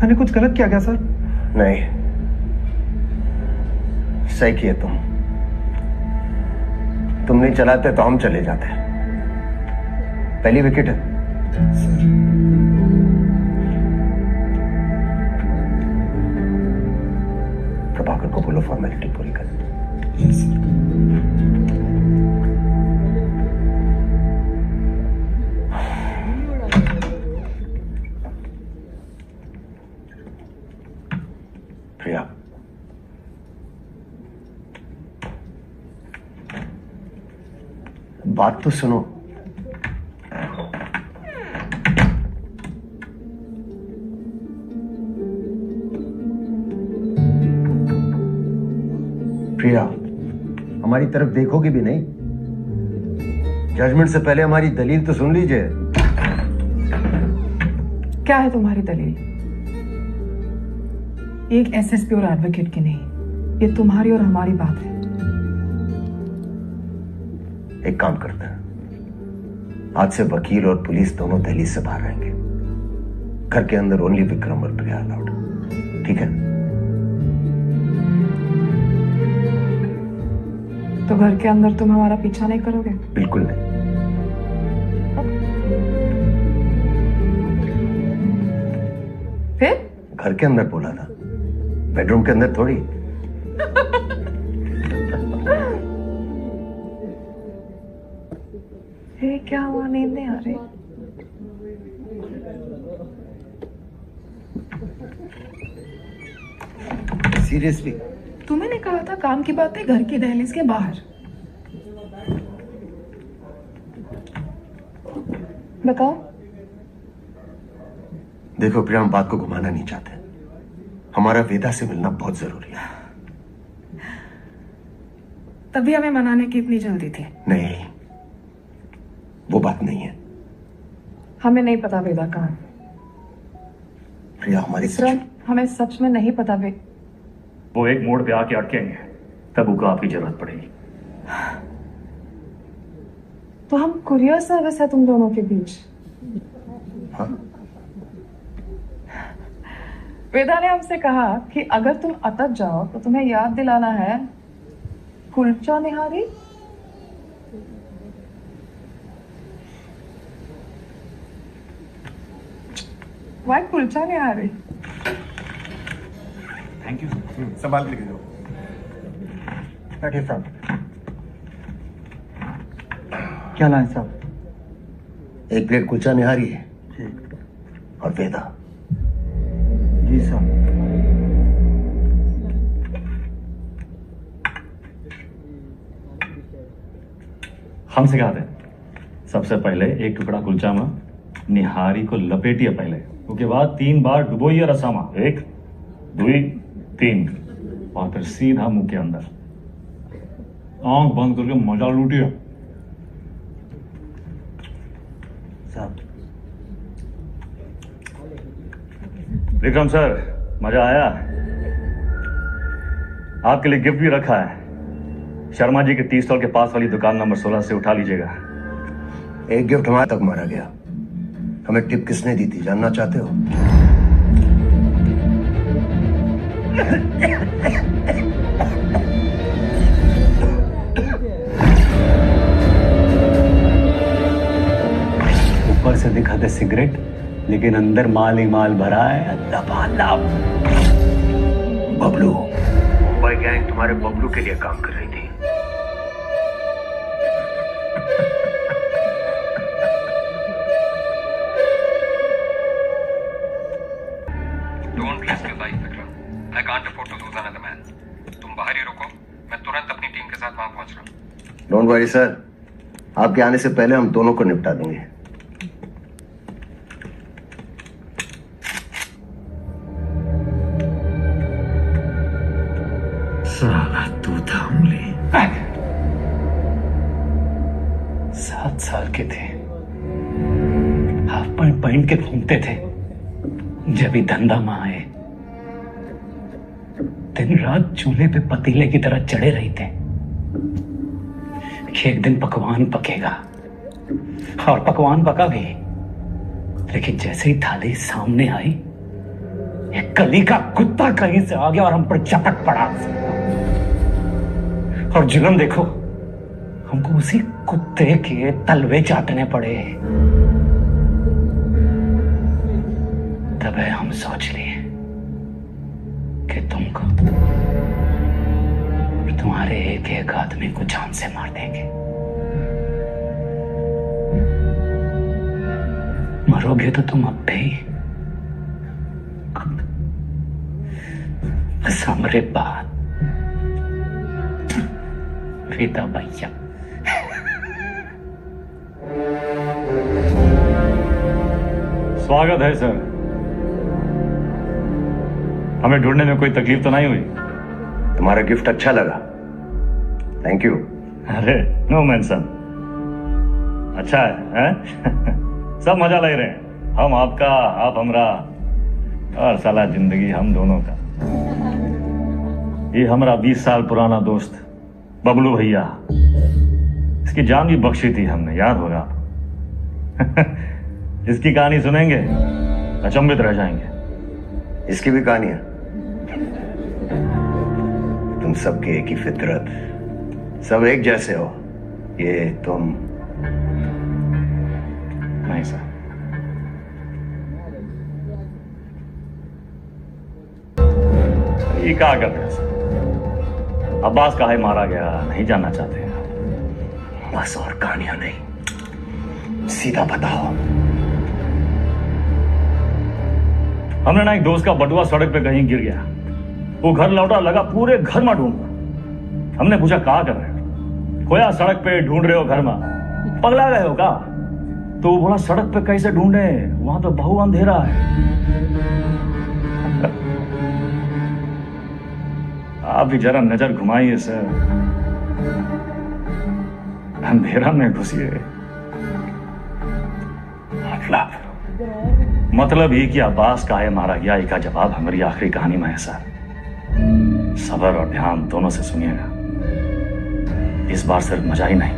मैंने कुछ गलत किया क्या सर? नहीं, सही किए तुम नहीं चलाते तो हम चले जाते। पहली विकेट है। प्रभाकर को बोलो फॉर्मेलिटी पूरी कर। प्रिया, बात तो सुनो। प्रिया, हमारी तरफ देखोगी भी नहीं? जजमेंट से पहले हमारी दलील तो सुन लीजिए। क्या है तुम्हारी दलील? ये एक एसएसपी और एडवोकेट की नहीं, ये तुम्हारी और हमारी बात है। एक काम करते हैं, आज से वकील और पुलिस दोनों दहलीज से बाहर रहेंगे। घर के अंदर ओनली विक्रम और प्रिया अलाउड, ठीक है? तो घर के अंदर तुम हमारा पीछा नहीं करोगे? बिल्कुल नहीं। फिर घर के अंदर बोला था, बेडरूम के अंदर थोड़ी। ये क्या हुआ? नींद नहीं आ रही? सीरियसली? तुम्हें ने कहा था काम की बातें घर की दहलीज के बाहर। बताओ। देखो प्रिया, हम बात को घुमाना नहीं चाहते। हमारा वेदा से मिलना बहुत जरूरी है। तभी हमें मनाने की इतनी जल्दी थी। नहीं, वो बात नहीं है। हमें नहीं पता वेदा कहाँ है। प्रिया, हमारी हमें सच में नहीं पता वो एक मोड़ पे आके अटकेंगे, तब उनको आपकी जरूरत पड़ेगी। तो हम कुरियर सर्विस है तुम दोनों के बीच। हाँ? वेदा ने हमसे कहा कि अगर तुम अटक जाओ तो तुम्हें याद दिलाना है kulcha nihari. Why kulcha nihari? Thank you. संभाल के लेके जाओ। बैठिए साहब। क्या लाए साहब? एक प्लेट कुलचा निहारी है और वेदा। जी साहब। हम सिखाते हैं। सबसे पहले एक टुकड़ा कुलचा में निहारी को लपेटिए पहले, उसके बाद 3 बार डुबोइए रसामा। 1 2 3 और फिर सीधा मुंह के अंदर। आंख बंद करके मजा लूटिए। साहब। विक्रम सर, मजा आया? आपके लिए गिफ्ट भी रखा है। शर्मा जी के टी स्टॉल के पास वाली दुकान नंबर 16 से उठा लीजिएगा। एक गिफ्ट हमारे तक मारा गया। हमें टिप किसने दी थी, जानना चाहते हो? ऊपर से दिखाते सिगरेट, लेकिन अंदर माल ही माल भरा है। लबालब। बबलू, मुंबई गैंग तुम्हारे बबलू के लिए काम कर रही थी। Don't risk your life, Vikram. I can't afford to lose another man. तुम बाहर ही रुको, मैं तुरंत अपनी टीम के साथ वहां पहुंच रहा हूँ। डोंट वरी सर, आपके आने से पहले हम दोनों को निपटा देंगे। साला तू था उंगली। 7 साल के थे, हाफ पैंट पहन के घूमते थे। जब ही धंधा में आए, दिन रात चूल्हे पे पतीले की तरह चढ़े रहते कि एक दिन पकवान पकेगा। और पकवान पका भी, लेकिन जैसे ही थाली सामने आई, एक गली का कुत्ता कहीं से आ गया और हम पर चपट पड़ा। और जुल्म देखो, हमको उसी कुत्ते के तलवे चाटने पड़े। तब हम सोच लिए कि तुमको और तुम्हारे एक एक आदमी को जान से मार देंगे। मरोगे तो तुम अब भी, बस हमरे बाद वेदा भैया। स्वागत है सर। हमें ढूंढने में कोई तकलीफ तो नहीं हुई? तुम्हारा गिफ्ट अच्छा लगा, थैंक यू। अरे नो मेंशन। अच्छा है? सब मजा ले रहे हैं। हम आपका, आप हमरा, और साला जिंदगी हम दोनों का। ये हमारा 20 साल पुराना दोस्त बबलू भैया, इसकी जान भी बख्शी थी हमने, याद होगा। इसकी कहानी सुनेंगे, अचंभित रह जाएंगे। इसकी भी कहानियां? तुम सबके एक ही फितरत, सब एक जैसे हो। ये तुम नहीं सर। ये क्या करते हैं सर? अब्बास काहे मारा गया नहीं जानना चाहते हैं? बस और कहानियां नहीं, सीधा बताओ। हमने ना एक दोस्त का बटुआ सड़क पे कहीं गिर गया। वो घर लौटा, लगा पूरे घर में ढूंढ। हमने पूछा कहा कर रहे हो? खोया सड़क पे ढूंढ रहे हो घर में? पगला गए हो का? तो वो बोला सड़क पे कैसे ढूंढे, वहां तो बहु अंधेरा है। आप भी जरा नजर घुमाइए सर, अंधेरा में घुसिए। मतलब ये कि अब्बास काहे मारा गया, इसका जवाब हमारी आखिरी कहानी में है सर। सब्र और ध्यान दोनों से सुनिएगा, इस बार सिर्फ मजा ही नहीं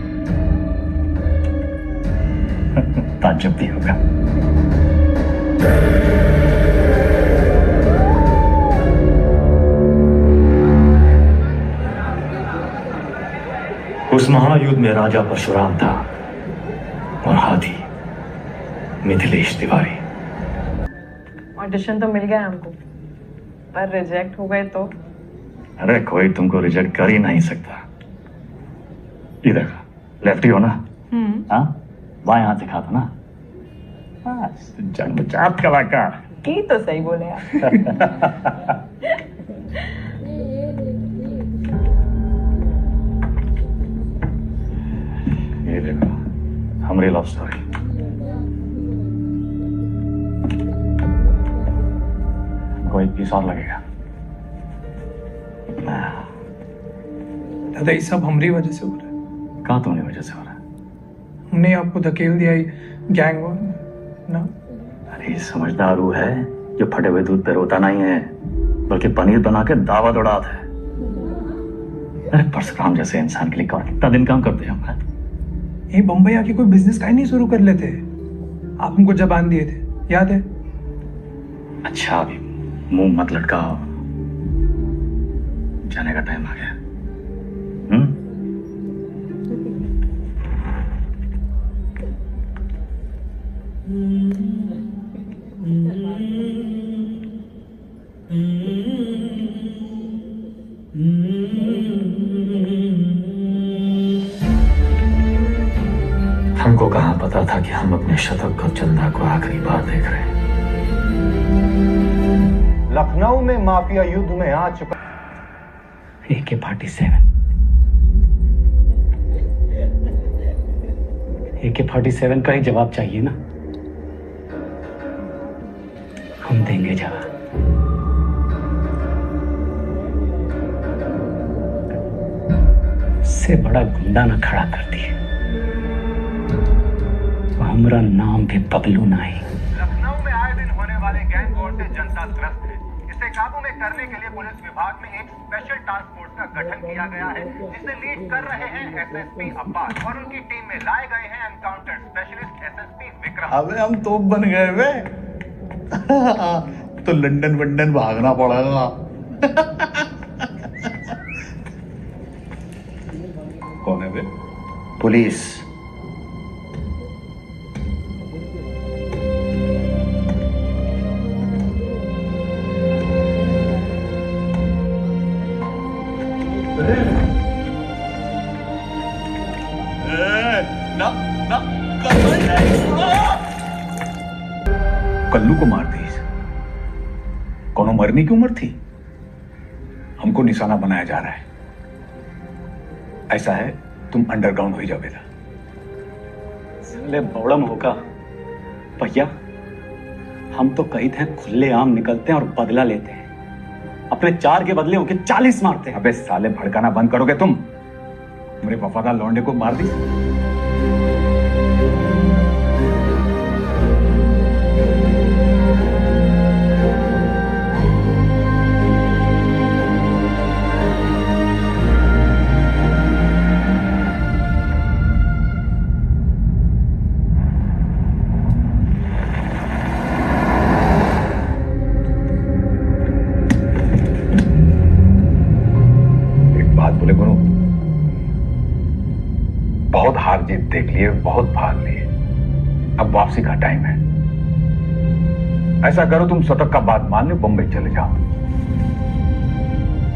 ताज्जुब भी होगा। उस महायुद्ध में राजा परशुराम था और हाथी मिथिलेश तिवारी। ऑडिशन तो मिल गया हमको, पर रिजेक्ट हो गए तो? अरे कोई तुमको रिजेक्ट कर ही नहीं सकता। इधर लेफ्टी हो ना? हाँ, बाएं हाथ दिखा दो ना। जन्मजात कलाकार की तो सही बोले यार। ये देखो हमारी लव स्टोरी। कोई पीस और लगेगा। दादा ये सब हमारी वजह से हो रहा है। कहाँ तुम्हारी वजह से हो रहा है? हमने आपको धकेल दिया गैंग वॉर ना। अरे समझदार वो है जो फटे हुए दूध पे रोता नहीं है, बल्कि पनीर बना के दावा दौड़ाता है। अरे परशुराम जैसे इंसान के लिए कौन कितना दिन काम करते हैं हम? ये बम्बई आके कोई बिजनेस का ही नहीं शुरू कर लेते। आप हमको जबान दिए थे, याद है? अच्छा अभी मुंह मत लटकाओ, जाने का टाइम आ गया। हमको कहाँ पता था कि हम अपने शतक और चंदा को आखिरी बार देख रहे हैं। लखनऊ में माफिया युद्ध में आ चुका AK-47 AK-47 का ही जवाब चाहिए ना? हम देंगे जवाब। इससे बड़ा गुंडा ना खड़ा कर दिए, हमारा नाम भी बबलू नहीं। लखनऊ में आए दिन होने वाले गैंग वॉर से जनता त्रस्त है। इसे काबू में करने के लिए पुलिस विभाग में एक स्पेशल टास्क फोर्स का गठन किया गया है, जिसे लीड कर रहे हैं SSP अब्बास और उनकी टीम में लाए गए हैं एनकाउंटर स्पेशलिस्ट SSP विक्रम। अबे हम तोप बन गए वे। तो लंदन वंदन भागना पड़ेगा। कौन है वे? पुलिस। कल्लू को मार दी। कौन मरने की उम्र थी? हमको निशाना बनाया जा रहा है। ऐसा है तुम अंडरग्राउंड हो ही जाओ। साले बौड़म होगा भैया, हम तो कही थे खुले आम निकलते हैं और बदला लेते हैं, अपने 4 के बदले होके 40 मारते हैं। अबे साले भड़काना बंद करोगे तुम? मेरे वफादार लौंडे को मार दी। जीत देख लिए, बहुत भाग लिए, अब वापसी का टाइम है। ऐसा करो, तुम शतक का बात मान लो, बम्बई चले जाओ।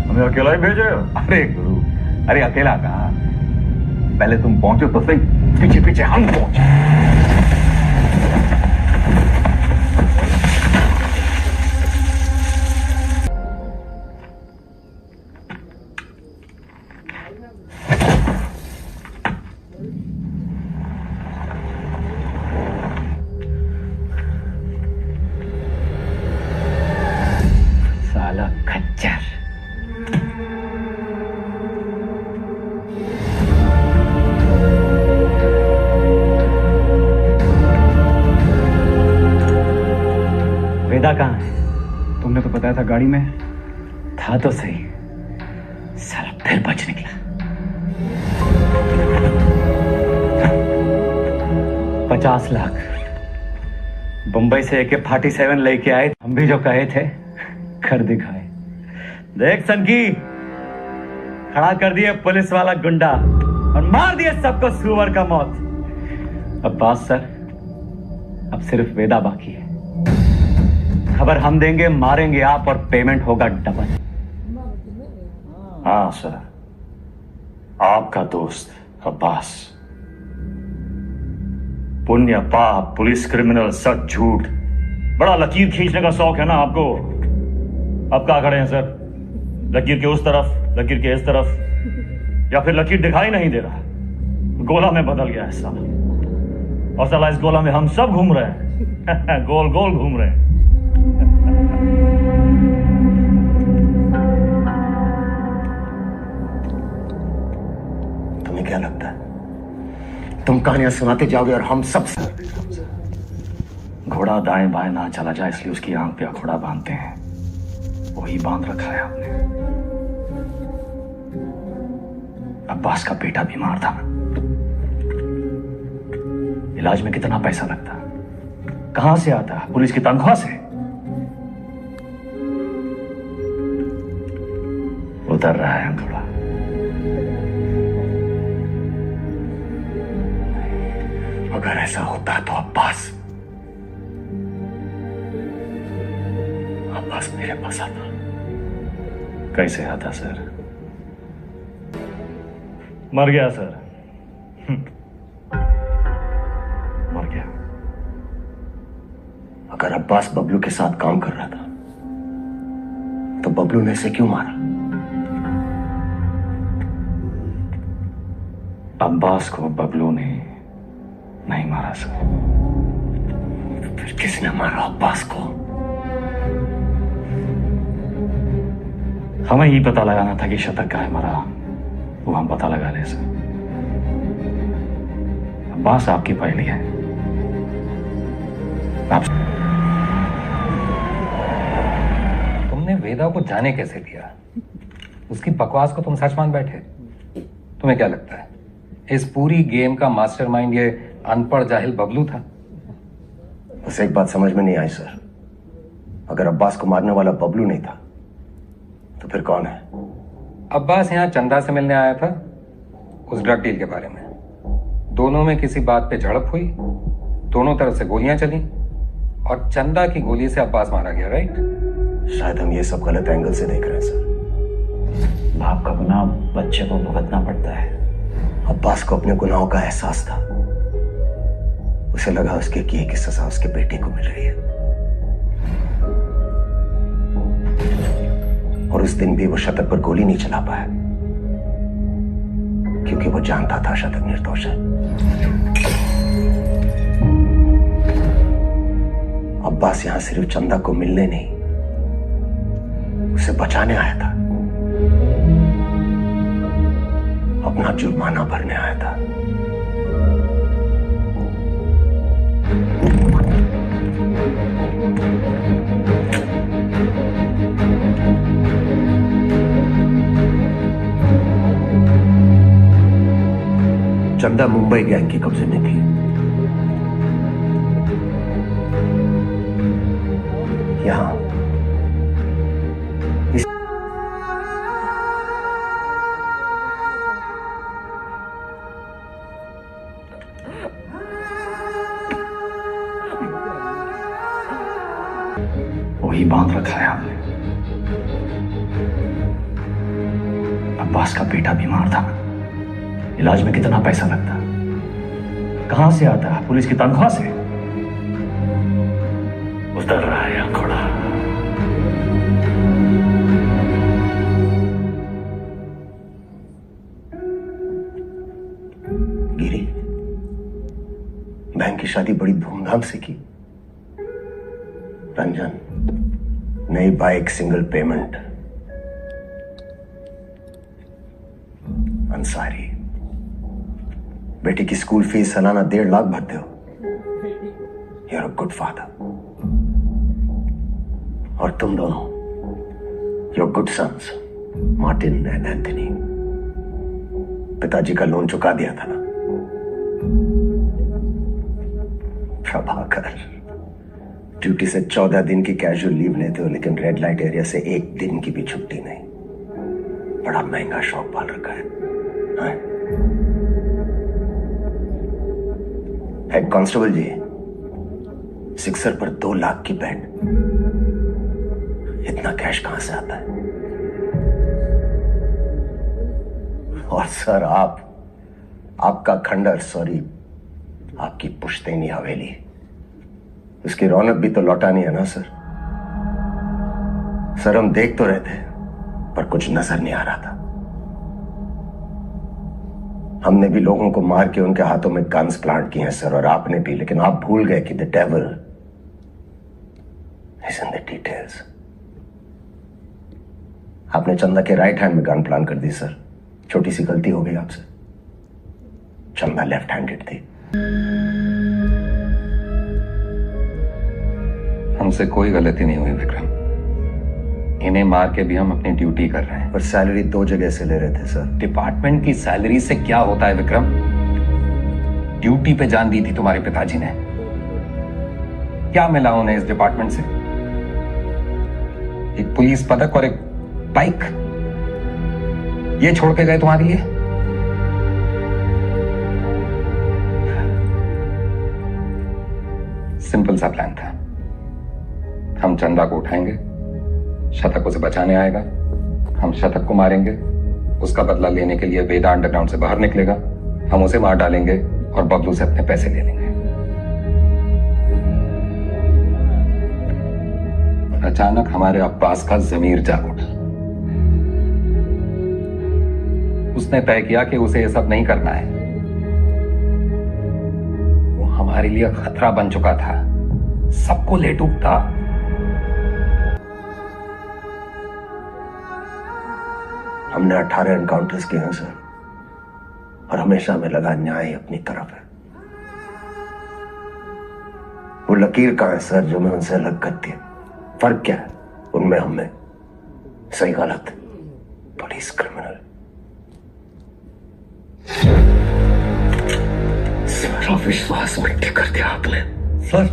हमें अकेला ही भेजे? अरे गुरु, अरे अकेला कहाँ, पहले तुम पहुंचो तो सही, पीछे पीछे हम पहुंचे। साला खच्चर। वेदा कहाँ है? तुमने तो बताया था गाड़ी में था तो सही, साला फिर बच निकला। 50 लाख बंबई से AK-47 लेके आए, हम भी जो कहे थे कर दिखाए। देख सनकी, खड़ा कर दिए पुलिस वाला गुंडा और मार दिए सबको सुअर का मौत। अब्बास सर, अब सिर्फ वेदा बाकी है। खबर हम देंगे, मारेंगे आप और पेमेंट होगा डबल। हाँ सर, आपका दोस्त अब्बास। पुण्य पाप, पुलिस, क्रिमिनल, सच झूठ, बड़ा लकीर खींचने का शौक है ना आपको। अब कहाँ खड़े हैं सर? लकीर के उस तरफ, लकीर के इस तरफ, या फिर लकीर दिखाई नहीं दे रहा, गोला में बदल गया है साला। और साला इस गोला में हम सब घूम रहे हैं गोल गोल घूम रहे हैं। तुम्हें क्या लगता है तुम कहानियां सुनाते जाओगे और हम सब घोड़ा दाएं बाएं ना चला जाए, इसलिए उसकी आंख पे अखोड़ा बांधते हैं। वही बांध रखा है आपने। अब्बास का बेटा बीमार था, इलाज में कितना पैसा लगता, कहां से आता? पुलिस की तनख्वाह से। उतर रहा है थोड़ा। अगर ऐसा होता तो अब्बास मेरे पास आता। कैसे आता सर? मर गया सर, मर गया। अगर अब्बास बबलू के साथ काम कर रहा था तो बबलू ने इसे क्यों मारा? अब्बास को बबलू ने नहीं मारा सर। फिर किसने मारा अब्बास को? हमें ही पता लगाना था कि शतक का है मरा, वो हम पता लगा ले सर। अब्बास आपकी पहली है। आप तुमने वेदा को जाने कैसे दिया? उसकी बकवास को तुम सच मान बैठे? तुम्हें क्या लगता है इस पूरी गेम का मास्टरमाइंड ये अनपढ़ जाहिल बबलू था? उसे एक बात समझ में नहीं आई सर। अगर अब्बास को मारने वाला बबलू नहीं था तो फिर कौन है? अब्बास यहाँ चंदा से मिलने आया था उस ड्रग डील के बारे में। दोनों में किसी बात पे झड़प हुई, दोनों तरफ से गोलियां चली और चंदा की गोली से अब्बास मारा गया। राइट? शायद हम ये सब गलत एंगल से देख रहे हैं सर। बाप का गुनाह बच्चे को भुगतना पड़ता है। अब्बास को अपने गुनाहों का एहसास था। उसे लगा उसके किए की सजा उसके बेटे को मिल रही है, और उस दिन भी वो शतक पर गोली नहीं चला पाया क्योंकि वो जानता था शतक निर्दोष है। अब्बास यहां सिर्फ चंदा को मिलने नहीं, उसे बचाने आया था, अपना जुर्माना भरने आया था। चंदा मुंबई गैंग के कब्जे में थी। यहां अब्बास का बेटा बीमार था, इलाज में कितना पैसा लगता, कहां से आता है? पुलिस की तनख्वाह से। उतर रहा है यहां घोड़ा। गिरी, बहन की शादी बड़ी धूमधाम से की। रंजन, नई बाइक, सिंगल पेमेंट। अंसारी, बेटी की स्कूल फीस सालाना 1.5 लाख भरते हो। You are a good father. और तुम दोनों, your good sons, Martin and Anthony. पिताजी का लोन चुका दिया था ना। प्रभाकर, ड्यूटी से 14 दिन की कैजुअल लीव लेते हो, लेकिन रेड लाइट एरिया से 1 दिन की भी छुट्टी नहीं। बड़ा महंगा शौक पाल रखा है। हेड कांस्टेबल जी, सिक्सर पर 2 लाख की बेट। इतना कैश कहां से आता है? और सर, आपका खंडर, सॉरी, आपकी पुश्तैनी हवेली, उसकी रौनक भी तो लौटानी है ना सर। सर, हम देख तो रहे थे, पर कुछ नजर नहीं आ रहा था। हमने भी लोगों को मार के उनके हाथों में गन्स प्लांट किए हैं सर, और आपने भी, लेकिन आप भूल गए कि the devil is in the details. आपने चंदा के राइट हैंड में गन प्लान कर दी सर। छोटी सी गलती हो गई आपसे। चंदा लेफ्ट हैंडेड थी। हमसे कोई गलती नहीं हुई विक्रम। इन्हें मार के भी हम अपनी ड्यूटी कर रहे हैं। पर सैलरी 2 जगह से ले रहे थे सर। डिपार्टमेंट की सैलरी से क्या होता है विक्रम? ड्यूटी पे जान दी थी तुम्हारे पिताजी ने। क्या मिला उन्हें इस डिपार्टमेंट से? एक पुलिस पदक और एक बाइक, ये छोड़ के गए तुम्हारे लिए? सिंपल सा प्लान था। हम चंदा को उठाएंगे, शतक उसे बचाने आएगा, हम शतक को मारेंगे, उसका बदला लेने के लिए वेदा अंडरग्राउंड से बाहर निकलेगा, हम उसे मार डालेंगे और बबलू से अपने पैसे ले लेंगे। अचानक हमारे अब्बास का जमीर जाग उठा। उसने तय किया कि उसे यह सब नहीं करना है। वो हमारे लिए खतरा बन चुका था, सबको ले डूबता। हमने 18 एनकाउंटर्स किए हैं सर, और हमेशा हमें लगा न्याय अपनी तरफ है। वो लकीर कहां है सर जो मैं उनसे अलग करती है? फर्क क्या है उनमें हमें? सही गलत, पुलिस क्रिमिनल। सारा विश्वास मिट्टी कर दिया आपने सर।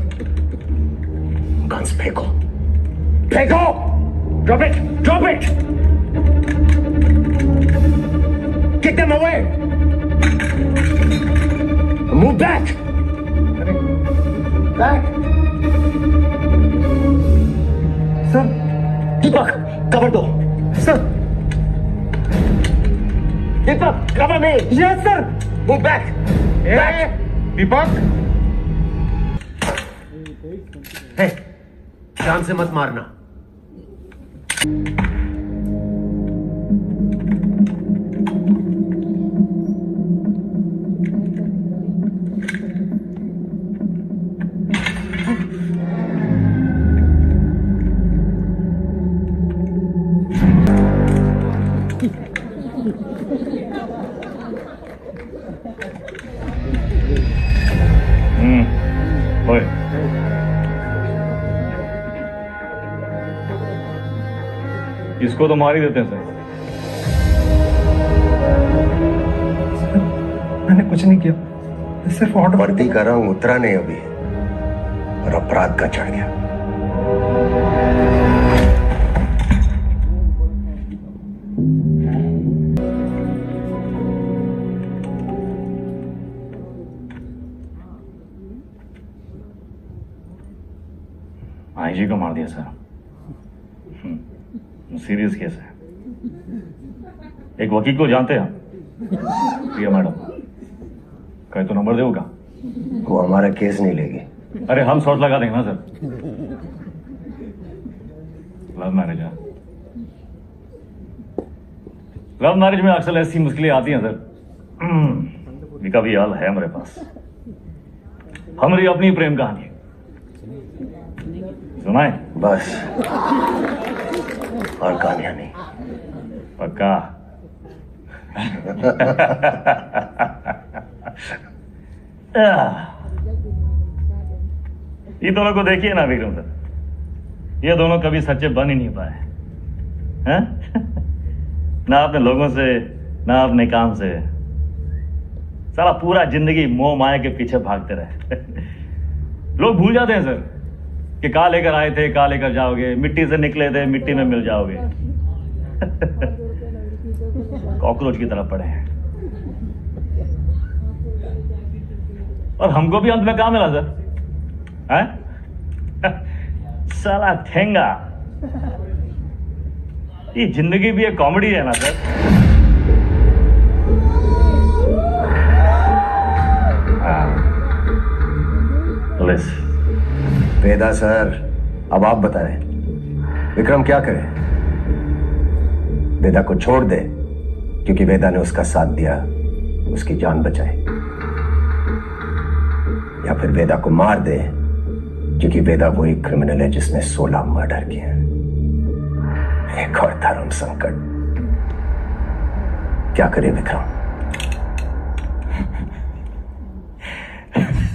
गन्स फेंको, फेंको! Drop it, drop it! Kick them away! Move back! Back! Sir! Deepak, cover दो! Sir! Deepak, cover me! Yes, sir! Move back! Back! दीपक! Hey! जान से मत मारना। ओए, इसको तो मार ही देते हैं सर। मैंने कुछ नहीं किया, सिर्फ ऑर्डर। वर्दी का रंग उतरा नहीं अभी, और अपराध का चढ़ गया। आईजी को मार दिया सर। सीरियस केस है। एक वकील को जानते हैं प्रिया मैडम, कहे तो नंबर देगा। वो हमारा केस नहीं लेगी। अरे हम शॉर्ट लगा देंगे ना सर। लव मैरिज है, लव मैरिज में अक्सर ऐसी मुश्किलें आती हैं सर। इनका भी हाल है हमारे पास। हमारी अपनी प्रेम कहानी सुनाए बस, और कहानियां नहीं। पक्का? ये दोनों को देखिए ना वीरों सर, ये दोनों कभी सच्चे बन ही नहीं पाए हैं? ना अपने लोगों से ना अपने काम से, सारा पूरा जिंदगी मोह माया के पीछे भागते रहे। लोग भूल जाते हैं सर कि कहा लेकर आए थे, कहा लेकर जाओगे, मिट्टी से निकले थे, मिट्टी में मिल जाओगे। कॉकरोच की तरह पड़े हैं। और हमको भी अंत में कहा मिला सर? हैं? साला ठेंगा। ये जिंदगी भी एक कॉमेडी है ना सर? पुलिस। वेदा सर, अब आप बताएं, विक्रम क्या करे? वेदा को छोड़ दे क्योंकि वेदा ने उसका साथ दिया, उसकी जान बचाई, या फिर वेदा को मार दे क्योंकि वेदा वही क्रिमिनल है जिसने 16 मर्डर किए। एक और धर्म संकट। क्या करे विक्रम?